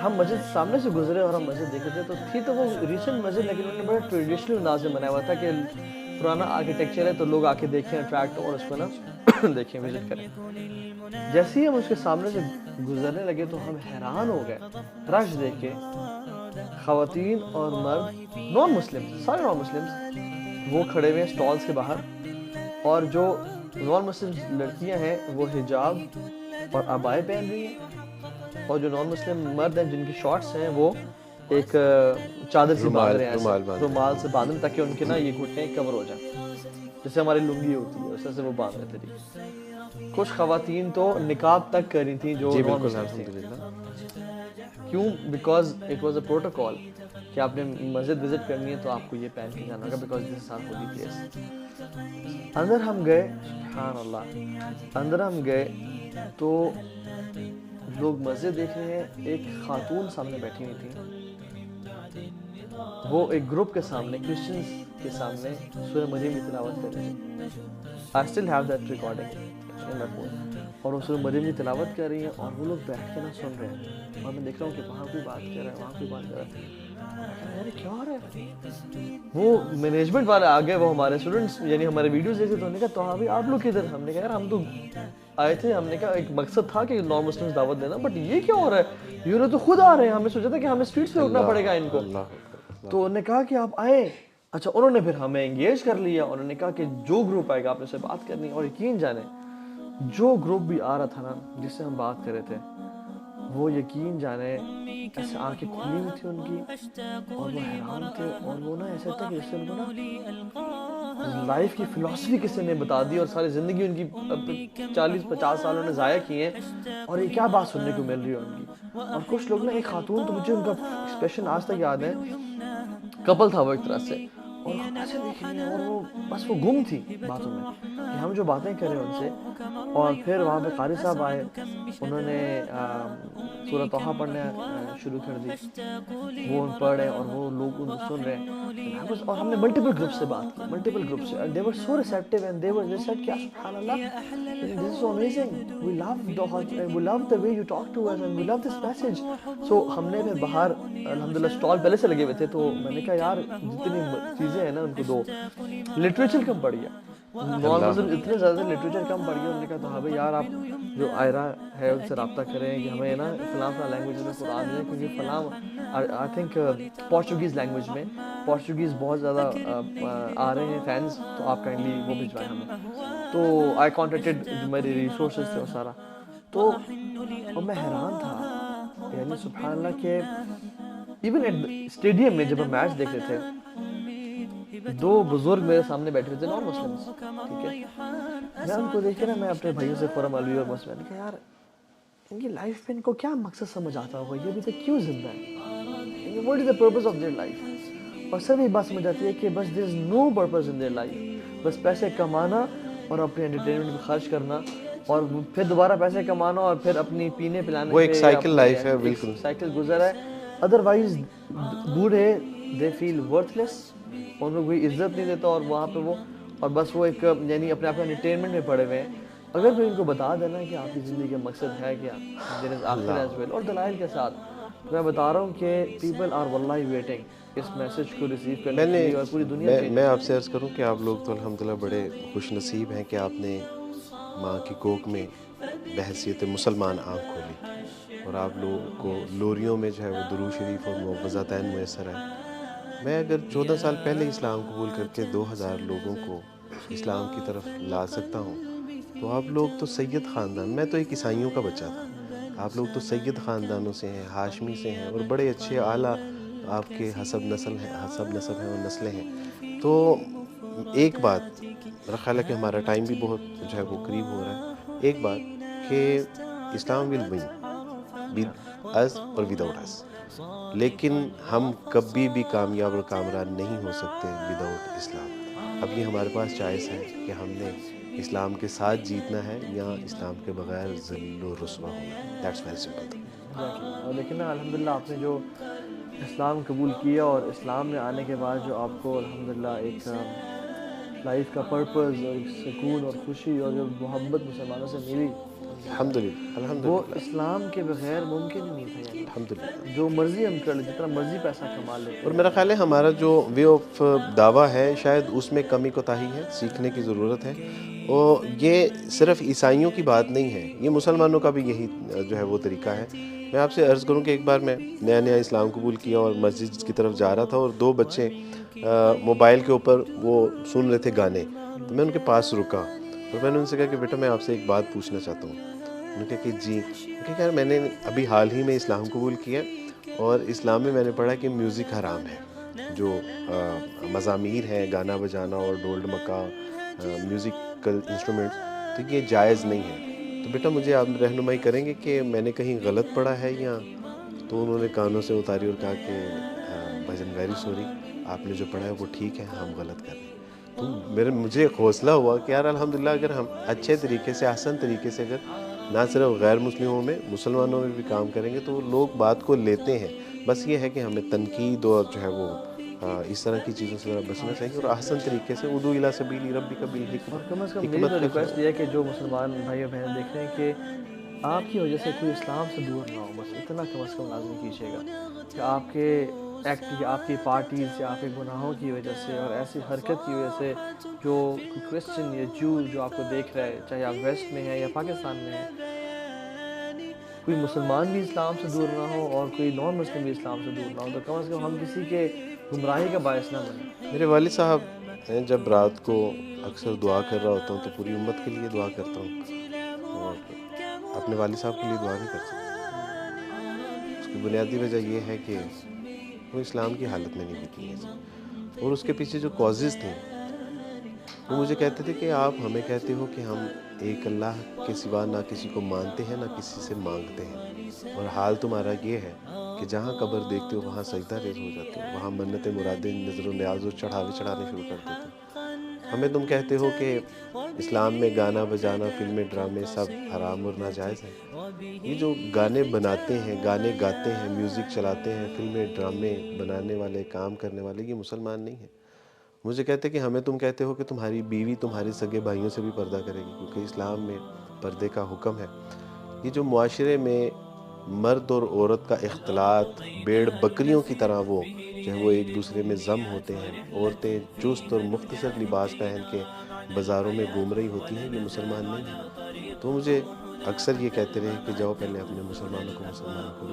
ہم مسجد سامنے سے گزرے اور ہم مسجد دیکھے تھے. تو تھی تو وہ ریسنٹ مسجد, لیکن انہوں نے بڑا ٹریڈیشنل انداز میں بنایا ہوا تھا کہ پرانا آرکیٹیکچر ہے, تو لوگ آ کے دیکھیں, اٹریکٹ ہوں, اور اس کو نا دیکھیں, وزٹ کریں. جیسے ہی ہم اس کے سامنے سے گزرنے لگے تو ہم حیران ہو گئے رش دیکھ کے. خواتین اور مرد, نان مسلم, سارے نان مسلم, وہ کھڑے ہوئے ہیں سٹالز کے باہر, اور جو نان مسلم لڑکیاں ہیں وہ حجاب اور عبائے پہن رہی ہیں, اور جو نان مسلم مرد ہیں جن کی شارٹس ہیں وہ ایک چادر سے باندھ رہے ہیں, رومال سے باندھ رہے تاکہ ان کے نا یہ گھٹنے کور ہو جائیں, جیسے ہماری لنگی ہوتی ہے اس طرح سے وہ باندھ رہے تھے. کچھ خواتین تو نقاب تک کر رہی تھیں جو نان مسلم تھیں. کیوں؟ Because it was a protocol کہ آپ نے مسجد وزٹ کرنی ہے تو آپ کو یہ پہن کے جانا ہوگا, because this is our holy place. اندر ہم گئے, سبحان اللہ, اندر ہم گئے تو لوگ مسجد دیکھ رہے ہیں. ایک خاتون سامنے بیٹھی ہوئی تھی, وہ ایک گروپ کے سامنے, کرسچنز کے سامنے سورہ مریم کی تلاوت کر رہی تھی. I still have that recording in my phone. اور وہ سورہ مریم کی تلاوت کر رہی ہیں اور وہ لوگ بیٹھ کے نہ سن رہے ہیں اور میں دیکھ رہا ہوں کہ وہاں کوئی بات کر رہا ہے وہاں کوئی بات کر رہا ہے. یار کیا ہو رہا ہے؟ وہ مینجمنٹ والے آگے وہ ہمارے اسٹوڈنٹس یعنی ہمارے ویڈیوز دیکھتے تو انہوں نے کہا تو ابھی آپ لوگ کدھر؟ ہم نے کہا یار ہم تو آئے تھے, ہم نے کہا ایک مقصد تھا کہ نان مسلمس دعوت دینا, بٹ یہ کیا ہو رہا ہے؟ یہ لوگ تو خود آ رہے ہیں, ہم نے سوچا تھا کہ ہمیں اسٹریٹس پہ اٹھنا پڑے گا ان کو. تو انہوں نے کہا کہ آپ آئے. اچھا انہوں نے پھر ہمیں انگیج کر لیا, انہوں نے کہا کہ جو گروپ آئے گا آپ نے سے بات کرنی ہے. اور یقین جانے جو گروپ بھی آ رہا تھا نا جس سے ہم بات کر رہے تھے وہ یقین جانے ایسے آنکھیں کھلی ہوئی تھی ان کی اور وہ حیران تھے اور وہ نا ایسا تھا کہ جس سے ان کو نا لائف کی فلسفی کسی نے بتا دی اور ساری زندگی ان کی 40-50 سال انہوں نے ضائع کیے ہیں اور یہ کیا بات سننے کو مل رہی ہے ان کی. اور کچھ لوگ نا ایک خاتون تو مجھے ان کا ایکسپریشن آج تک یاد ہے, کپل تھا وہ ایک طرح سے اور ایسے دیکھ رہی ہیں اور وہ بس وہ گم تھی باتوں میں کہ ہم جو باتیں کریں ان سے. اور پھر وہاں پہ قاری صاحب آئے, انہوں نے سورہ طٰہٰ پڑھنا شروع کر دی, وہ ان پڑھ رہے اور وہ لوگ ان کو سن رہے ہیں. اور ہم نے ملٹیپل گروپ سے بات کی, ملٹیپل گروپ سے, they were so receptive and they said کہ سبحان اللہ this is so amazing, we love the way you talk to us and we love this message. So ہم نے پھر باہر الحمدللہ اسٹال پہلے سے لگے ہوئے تھے تو میں نے کہا یار جتنی چیزیں ہیں نا ان کو دو. لٹریچر کم پڑ گیا, نان مسلم اتنے زیادہ لٹریچر کم پڑ گیا. انہوں نے کہا تو ہاں بھائی یار آپ جو آئرہ ہے ان سے رابطہ کریں کہ ہمیں نا فلاں فلاں لینگویج میں قرآن دیں, کیونکہ فلاں آئی تھنک پورچوگیز لینگویج میں پورچوگیز بہت زیادہ آ رہے ہیں فینس, تو آپ کائنڈلی وہ بھجوائیں ہمیں. تو آئی کانٹیکٹڈ جو میری ریسورسز تھے وہ سارا, تو اور میں حیران تھا یعنی سبحان اللہ کہ ایون ایٹ اسٹیڈیم میں جب ہم میچ دیکھ رہے تھے دو بزرگ میرے سامنے بیٹھے تھے نان مسلمس, ٹھیک ہے, میں ان کو دیکھ کے نا میں اپنے بھائیوں سے فورم علوی اور مسلم نے کہا یار ان کی لائف میں ان کو کیا مقصد سمجھ آتا ہوگا, یہ ابھی تک کیوں زندہ ہے, what is the purpose of their life. اور سب یہ بات سمجھ آتی ہے کہ بس there is no purpose in their life, بس پیسے کمانا اور اپنے انٹرٹینمنٹ میں خرچ کرنا اور پھر دوبارہ پیسے کمانا اور پھر اپنی پینے پلانے وہ ایک سائیکل لائف ہے, بالکل سائیکل گزر ہے. ادروائز بوڑھے دے فیل ورتھ لیس, ان کو کوئی عزت نہیں دیتا اور وہاں پہ وہ اور بس وہ ایک یعنی اپنے آپ کو انٹرٹینمنٹ میں پڑے ہوئے ہیں. اگر کوئی ان کو بتا دینا کہ آپ کی زندگی کا مقصد ہے کیا, دیر از آخر ایز ویل, اور دلائل کے ساتھ, میں بتا رہا ہوں کہ پیپل آر واللہ ویٹنگ اس میسج کو ریسیو کرنے کے لیے اور پوری دنیا میں آپ سے عرض کروں کہ آپ لوگ تو الحمدللہ بڑے خوش نصیب ہیں کہ آپ نے ماں کی کوکھ میں بحیثیت مسلمان آنکھ کھولی اور آپ لوگوں کو لوریوں میں جو ہے وہ درود شریف اور معوذتین میسر ہے. میں اگر 14 سال پہلے اسلام قبول کر کے 2000 لوگوں کو اسلام کی طرف لا سکتا ہوں تو آپ لوگ تو سید خاندان, میں تو ایک عیسائیوں کا بچہ تھا, آپ لوگ تو سید خاندانوں سے ہیں, ہاشمی سے ہیں اور بڑے اچھے اعلیٰ آپ کے حسب نسل ہیں اور نسلیں ہیں. تو ایک بات, میرا خیال ہے کہ ہمارا ٹائم بھی بہت جو ہے وہ قریب ہو رہا ہے, ایک بات کہ اسلام ول ون ود اس اور وداؤٹ اس, لیکن ہم کبھی بھی کامیاب اور کامران نہیں ہو سکتے وداؤٹ اسلام. اب یہ ہمارے پاس چوائس ہے کہ ہم نے اسلام کے ساتھ جیتنا ہے یا اسلام کے بغیر ذلیل و رسوا ہونا ہے. That's very simple. لیکن نا الحمدللہ آپ نے جو اسلام قبول کیا اور اسلام میں آنے کے بعد جو آپ کو الحمدللہ ایک لائف کا پرپز اور ایک سکون اور خوشی اور جو محبت مسلمانوں سے ملی, الحمدللہ وہ اسلام کے بغیر ممکن ہی نہیں تھا. یعنی الحمدللہ جو مرضی ہم کر لیں, جتنا مرضی پیسہ کما لیں, اور میرا خیال ہے ہمارا جو وے آف دعویٰ ہے شاید اس میں کمی کوتاہی ہے, سیکھنے کی ضرورت ہے. اور یہ صرف عیسائیوں کی بات نہیں ہے, یہ مسلمانوں کا بھی یہی جو ہے وہ طریقہ ہے. میں آپ سے عرض کروں کہ ایک بار میں نیا اسلام قبول کیا اور مسجد کی طرف جا رہا تھا اور 2 بچے موبائل کے اوپر وہ سن رہے تھے گانے, تو میں ان کے پاس رکا اور میں نے ان سے کہا کہ بیٹا میں آپ سے ایک بات پوچھنا چاہتا ہوں. انہوں نے کہا کہ جی. کہا یار میں نے ابھی حال ہی میں اسلام قبول کیا اور اسلام میں نے پڑھا کہ میوزک حرام ہے, جو مزامیر ہیں گانا بجانا اور ڈول ڈمکا میوزیکل انسٹرومنٹس, تو یہ جائز نہیں ہے. تو بیٹا مجھے آپ رہنمائی کریں گے کہ میں نے کہیں غلط پڑھا ہے یا؟ تو انہوں نے کانوں سے اتاری اور کہا کہ بھجن ویری سوری, آپ نے جو پڑھا ہے وہ ٹھیک ہے, ہم غلط کر رہے ہیں. تو مجھے حوصلہ ہوا کہ یار الحمدللہ اگر ہم اچھے طریقے سے آسان طریقے سے اگر نہ صرف غیر مسلموں میں مسلمانوں میں بھی کام کریں گے تو لوگ بات کو لیتے ہیں. بس یہ ہے کہ ہمیں تنقید اور جو ہے وہ اس طرح کی چیزوں سے ذرا بچنا چاہیے اور احسن طریقے سے ادعو الی سبیل ربک بالحکمہ، اور کم از کم میری تو ریکویسٹ یہ ہے کہ جو مسلمان بھائی اور بہن دیکھ رہے ہیں کہ آپ کی وجہ سے کوئی اسلام سے دور نہ ہو، بس اتنا کم از کم لازم کیجیے گا کہ آپ کے ایکٹ یا آپ کی پارٹیز یا آپ کے گناہوں کی وجہ سے اور ایسی حرکت کی وجہ سے جو کرسچن یا جو آپ کو دیکھ رہا ہے، چاہے آپ ویسٹ میں ہیں یا پاکستان میں ہیں، کوئی مسلمان بھی اسلام سے دور نہ ہو اور کوئی نان مسلم بھی اسلام سے دور نہ ہو، تو کم از کم ہم کسی کے گمراہی کا باعث نہ بنیں۔ میرے والد صاحب ہیں، جب رات کو اکثر دعا کر رہا ہوتا ہوں تو پوری امت کے لیے دعا کرتا ہوں اور اپنے والد صاحب کے لیے دعا نہیں کر سکتا۔ اس کی بنیادی وجہ یہ ہے کہ وہ اسلام کی حالت میں نہیں بکی ہے، اور اس کے پیچھے جو کازز تھے وہ مجھے کہتے تھے کہ آپ ہمیں کہتے ہو کہ ہم ایک اللہ کے سوا نہ کسی کو مانتے ہیں نہ کسی سے مانگتے ہیں، اور حال تمہارا یہ ہے کہ جہاں قبر دیکھتے ہو وہاں سجدہ ریز ہو جاتے ہو، وہاں منتیں مرادیں نظر و نیاز و چڑھاوے چڑھانے شروع کر دیتے ہو۔ ہمیں تم کہتے ہو کہ اسلام میں گانا بجانا، فلمیں، ڈرامے سب حرام اور ناجائز ہیں۔ یہ جو گانے بناتے ہیں، گانے گاتے ہیں، میوزک چلاتے ہیں، فلمیں ڈرامے بنانے والے، کام کرنے والے، یہ مسلمان نہیں ہیں۔ مجھے کہتے کہ ہمیں تم کہتے ہو کہ تمہاری بیوی تمہارے سگے بھائیوں سے بھی پردہ کرے گی، کیونکہ اسلام میں پردے کا حکم ہے۔ یہ جو معاشرے میں مرد اور عورت کا اختلاط بھیڑ بکریوں کی طرح وہ ایک دوسرے میں ضم ہوتے ہیں، عورتیں چست اور مختصر لباس پہن کے بازاروں میں گھوم رہی ہوتی ہیں، یہ مسلمان نہیں ہے۔ تو مجھے اکثر یہ کہتے رہے کہ جاؤ پہلے اپنے مسلمانوں کو مسلمان کرو،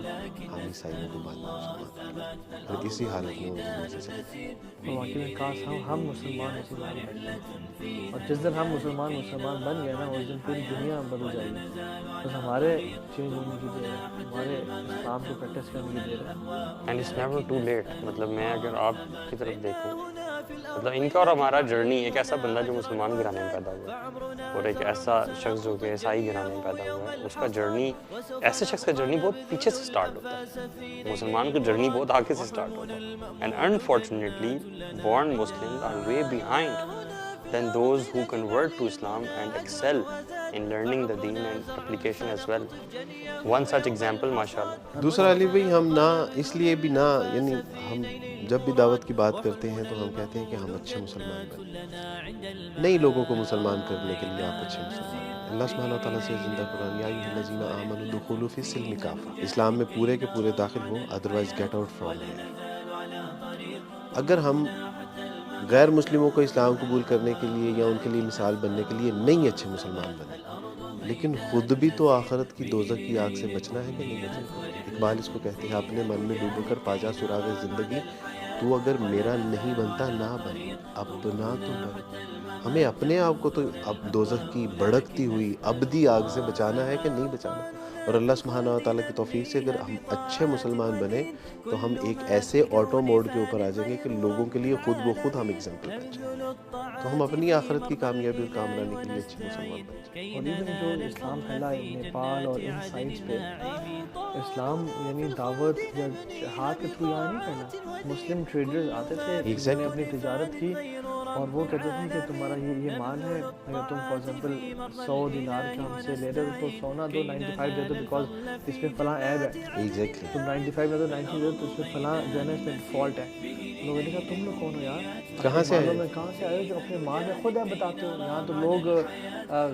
ہم عیسائیوں کو بعد میں مسلمان کریں، اور اسی حالت میں وہ دنیا سے چلے گئے۔ اور واقعی میں کاش ہم مسلمان بن جائیں، اور جس دن ہم مسلمان بن گئے نا اس دن پوری دنیا بدل جائے گی، بس ہمارے چینج ہونے کی دیر ہے، ہمارے اسلام کو پریکٹس کرنے کی دیر ہے۔ And it's never too late. مطلب میں اگر آپ کی طرف دیکھوں، مطلب ان کا اور ہمارا جرنی، ایک ایسا بندہ جو مسلمان گھرانے میں پیدا ہوا ہے اور ایک ایسا شخص جو کہ عیسائی گھرانے میں پیدا ہوا ہے، اس کا جرنی، ایسے شخص کا جرنی بہت پیچھے سے سٹارٹ ہوتا ہے، مسلمان کا جرنی بہت آگے سے سٹارٹ ہوتا ہے۔ And unfortunately born Muslims are way behind than those who convert to Islam and excel in learning the deen and application as well. One such example, mashallah. دوسرا علی بھائی، ہم نہ اس لیے بھی نہ، یعنی ہم جب بھی دعوت کی بات کرتے ہیں تو ہم کہتے ہیں کہ ہم اچھے مسلمان بنیں، نئی لوگوں کو مسلمان کرنے کے لیے آپ اچھے مسلمان بنیں۔ اللہ سبحانہ و تعالیٰ سے زندہ قرآن، یا ایھا الذین آمنوا ادخلوا فی السلم کافہ، اسلام میں پورے کے پورے داخل ہو، otherwise get out from here. اگر ہم غیر مسلموں کو اسلام قبول کرنے کے لیے یا ان کے لیے مثال بننے کے لیے نہیں اچھے مسلمان بنے، لیکن خود بھی تو آخرت کی دوزخ کی آگ سے بچنا ہے کہ نہیں بچنا۔ اقبال اس کو کہتے ہیں، اپنے من میں ڈوب کر پا جا سراغ زندگی، تو اگر میرا نہیں بنتا نہ بن، اپنا تو بن۔ ہمیں اپنے آپ کو تو اب دوزخ کی بھڑکتی ہوئی ابدی آگ سے بچانا ہے کہ نہیں بچانا۔ اور اللہ سبحانہ و تعالیٰ کی توفیق سے اگر ہم اچھے مسلمان بنے تو ہم ایک ایسے آٹو موڈ کے اوپر آ جائیں گے کہ لوگوں کے لیے خود بخود ہم ایگزامپل بن جائیں گے، تو ہم اپنی آخرت کی کامیابی اور کامرانی کے لیے اچھے مسلمان بن جائیں۔ اور ایون جو اسلام پھیلا ہے نیپال اور ان سائٹس پہ، اسلام یعنی دعوت یا جہاد کے تھرو یہاں نہیں پھیلا۔ مسلم ٹریڈرز آتے تھے، جنہوں نے اپنی تجارت کی، اور وہ کہتے تھے کہ تمہارا یہ مال ہے، اگر تم فار ایگزامپل 100 دینار کا ہم سے لے رہے ہو تو 100 نہ دو، 95 دے دو، بیکاز اس میں فلاں عیب ہے۔ ایگزیکٹلی۔ تم 95 نہ دو، 90 دے دو، تو اس میں فلاں جو ہے نا اس میں فالٹ ہے۔ لوگوں نے کہا تم لوگ کون ہو یار، کہاں سے آئے؟ کہاں سے آئے ہو جو اپنے مال میں خود آپ بتاتے ہو؟ یہاں تو لوگ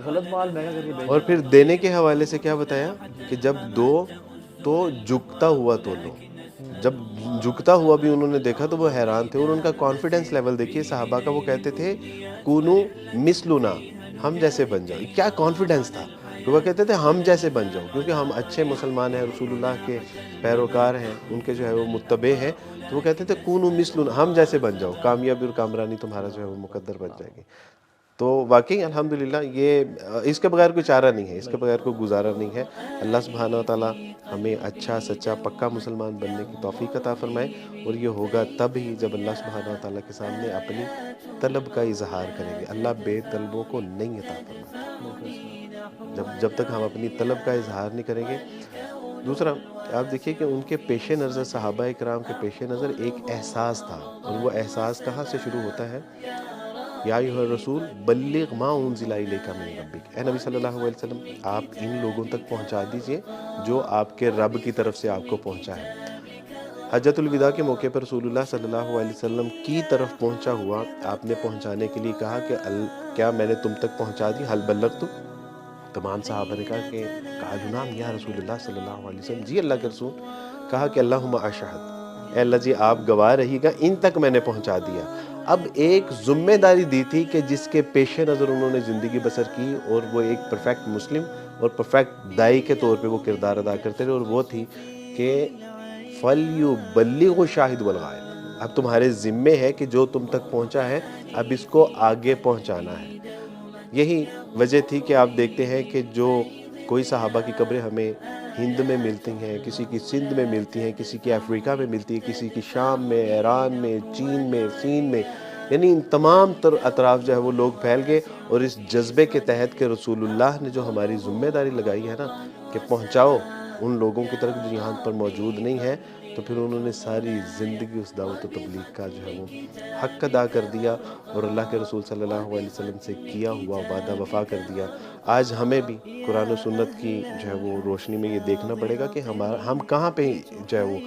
غلط مال مہنگا کر کے اور پھر دینے کے حوالے سے کیا بتایا کہ جب دو تو جھکتا ہوا تو لو۔ جب جھکتا ہوا بھی انہوں نے دیکھا تو وہ حیران تھے، اور ان کا کانفیڈنس لیول دیکھیے صحابہ کا، وہ کہتے تھے کونو مثلنا، ہم جیسے بن جاؤ۔ کیا کانفیڈنس تھا کہ وہ کہتے تھے ہم جیسے بن جاؤ، کیونکہ ہم اچھے مسلمان ہیں، رسول اللہ کے پیروکار ہیں، ان کے جو ہے وہ متبع ہیں، تو وہ کہتے تھے کونو مثلنا، ہم جیسے بن جاؤ، کامیابی اور کامرانی تمہارا جو ہے وہ مقدر بن جائے گی۔ تو واقعی الحمدللہ یہ اس کے بغیر کوئی چارہ نہیں ہے، اس کے بغیر کوئی گزارا نہیں ہے۔ اللہ سبحانہ و تعالیٰ ہمیں اچھا سچا پکا مسلمان بننے کی توفیق عطا فرمائے، اور یہ ہوگا تب ہی جب اللہ سبحانہ و تعالیٰ کے سامنے اپنی طلب کا اظہار کریں گے۔ اللہ بے طلبوں کو نہیں عطا فرماتا جب تک ہم اپنی طلب کا اظہار نہیں کریں گے۔ دوسرا آپ دیکھیے کہ ان کے پیش نظر، صحابہ کرام کے پیش نظر ایک احساس تھا، اور وہ احساس کہاں سے شروع ہوتا ہے؟ یا ایھا الرسول بلغ ما انزل الیک من ربک، اے نبی صلی اللہ علیہ وسلم آپ ان لوگوں تک پہنچا دیجئے جو آپ کے رب کی طرف سے آپ کو پہنچا ہے۔ حجۃ الوداع کے موقع پر رسول اللہ صلی اللہ علیہ وسلم کی طرف پہنچا ہوا آپ نے پہنچانے کے لیے کہا کہ کیا میں نے تم تک پہنچا دی، حل بلغت؟ تمام صحابہ نے کہا کہ قالوا نعم یا رسول اللہ صلی اللہ علیہ وسلم، جی اللہ کے رسول۔ کہا کہ اللہم اشہد، اے اللہ جی آپ گواہ رہیے گا، ان تک میں نے پہنچا دیا۔ اب ایک ذمہ داری دی تھی کہ جس کے پیش نظر انہوں نے زندگی بسر کی، اور وہ ایک پرفیکٹ مسلم اور پرفیکٹ دائی کے طور پہ وہ کردار ادا کرتے رہے، اور وہ تھی کہ فَلْيُبَلِّغُ الشَّاهِدُ وَالْغَائِبُ، اب تمہارے ذمے ہے کہ جو تم تک پہنچا ہے اب اس کو آگے پہنچانا ہے۔ یہی وجہ تھی کہ آپ دیکھتے ہیں کہ جو کوئی صحابہ کی قبریں ہمیں ہند میں ملتی ہیں، کسی کی سندھ میں ملتی ہیں، کسی کی افریقہ میں ملتی ہے، کسی کی شام میں، ایران میں، چین میں، سین میں، یعنی ان تمام تر اطراف جو ہے وہ لوگ پھیل گئے، اور اس جذبے کے تحت کہ رسول اللہ نے جو ہماری ذمہ داری لگائی ہے نا کہ پہنچاؤ ان لوگوں کی طرف جو یہاں پر موجود نہیں ہے، تو پھر انہوں نے ساری زندگی اس دعوت و تبلیغ کا جو ہے وہ حق ادا کر دیا، اور اللہ کے رسول صلی اللہ علیہ وسلم سے کیا ہوا وعدہ وفا کر دیا۔ آج ہمیں بھی قرآن و سنت کی جو ہے وہ روشنی میں یہ دیکھنا پڑے گا کہ ہم کہاں پہ جو ہے وہ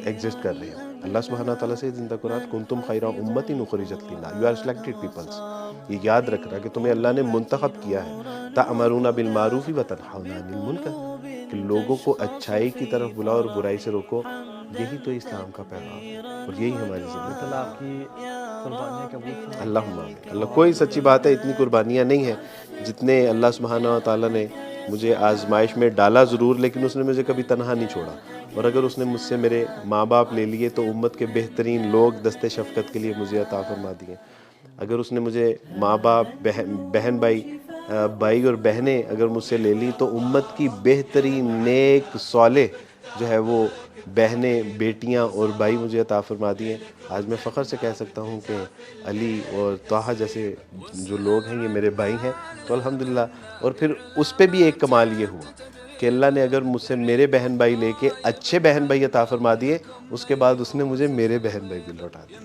ایگزسٹ کر رہے ہیں۔ اللہ سبحانہ تعالیٰ سے زندہ قرآن کنتم خیر امت اخرجت للناس، یو آر سلیکٹڈ پیپلس، یہ یاد رکھنا کہ تمہیں اللہ نے منتخب کیا ہے، تأمرون بالمعروف وتنہون عن المنکر، کہ لوگوں کو اچھائی کی طرف بلاؤ اور برائی سے روکو، یہی تو اسلام کا پیغام ہے، اور یہی ہماری زندگی۔ اللہ آپ کی قربانیاں قبول فرمائے۔ اللہم آمین۔ اللہ، کوئی سچی بات ہے اتنی قربانیاں نہیں ہیں جتنے اللہ سبحانہ تعالیٰ نے مجھے آزمائش میں ڈالا ضرور، لیکن اس نے مجھے کبھی تنہا نہیں چھوڑا، اور اگر اس نے مجھ سے میرے ماں باپ لے لیے تو امت کے بہترین لوگ دست شفقت کے لیے مجھے عطا فرما دیے۔ اگر اس نے مجھے ماں باپ، بہن بھائی اور بہنیں اگر مجھ سے لے لی تو امت کی بہترین نیک صالح جو ہے وہ بہنیں، بیٹیاں اور بھائی مجھے عطا فرما دیے۔ آج میں فخر سے کہہ سکتا ہوں کہ علی اور طٰہٰ جیسے جو لوگ ہیں یہ میرے بھائی ہیں، تو الحمدللہ۔ اور پھر اس پہ بھی ایک کمال یہ ہوا کہ اللہ نے اگر مجھ سے میرے بہن بھائی لے کے اچھے بہن بھائی عطا فرما دیے، اس کے بعد اس نے مجھے میرے بہن بھائی بھی لوٹا دیے۔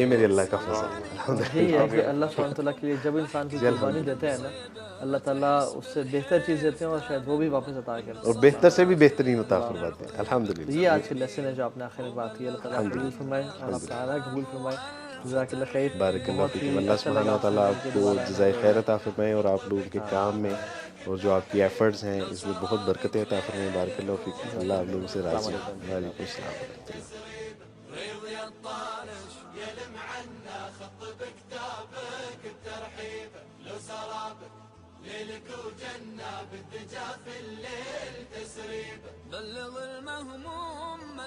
یہ میرے اللہ کا فضل ہے الحمدللہ۔ یہی ہے کہ اللہ سبحانہ تعالیٰ کے لیے جب انسان کی قربانی دیتے ہیں نا، اللہ تعالیٰ اس سے بہتر چیز دیتے ہیں، اور شاید وہ بھی واپس عطا کرتے ہیں، اور بہتر سے بھی بہترین عطا فرماتے ہیں الحمدللہ۔ یہ آج کے لیسن ہے جو آپ نے آخر میں بات کی۔ اللہ تعالیٰ قبول فرمائے اور آپ کا اعلیٰ قبول فرمائے۔ جزاک اللہ خیر۔ بارک اللہ بہت فیکم۔ ہی اللہ اچھا سبحانہ لگا تعالیٰ آپ آپ سے کو دوبارہ جزائے خیر عطا فرمائے، اور آپ لوگوں کے کام میں اور جو آپ کی ایفرٹس ہیں اس میں بہت برکتیں عطا فرمائے۔ بارک اللہ فیکم۔ اللہ آپ لوگوں سے راضی ہو۔ وعلیکم السلام ورحمۃ اللہ۔ بلغ المهموم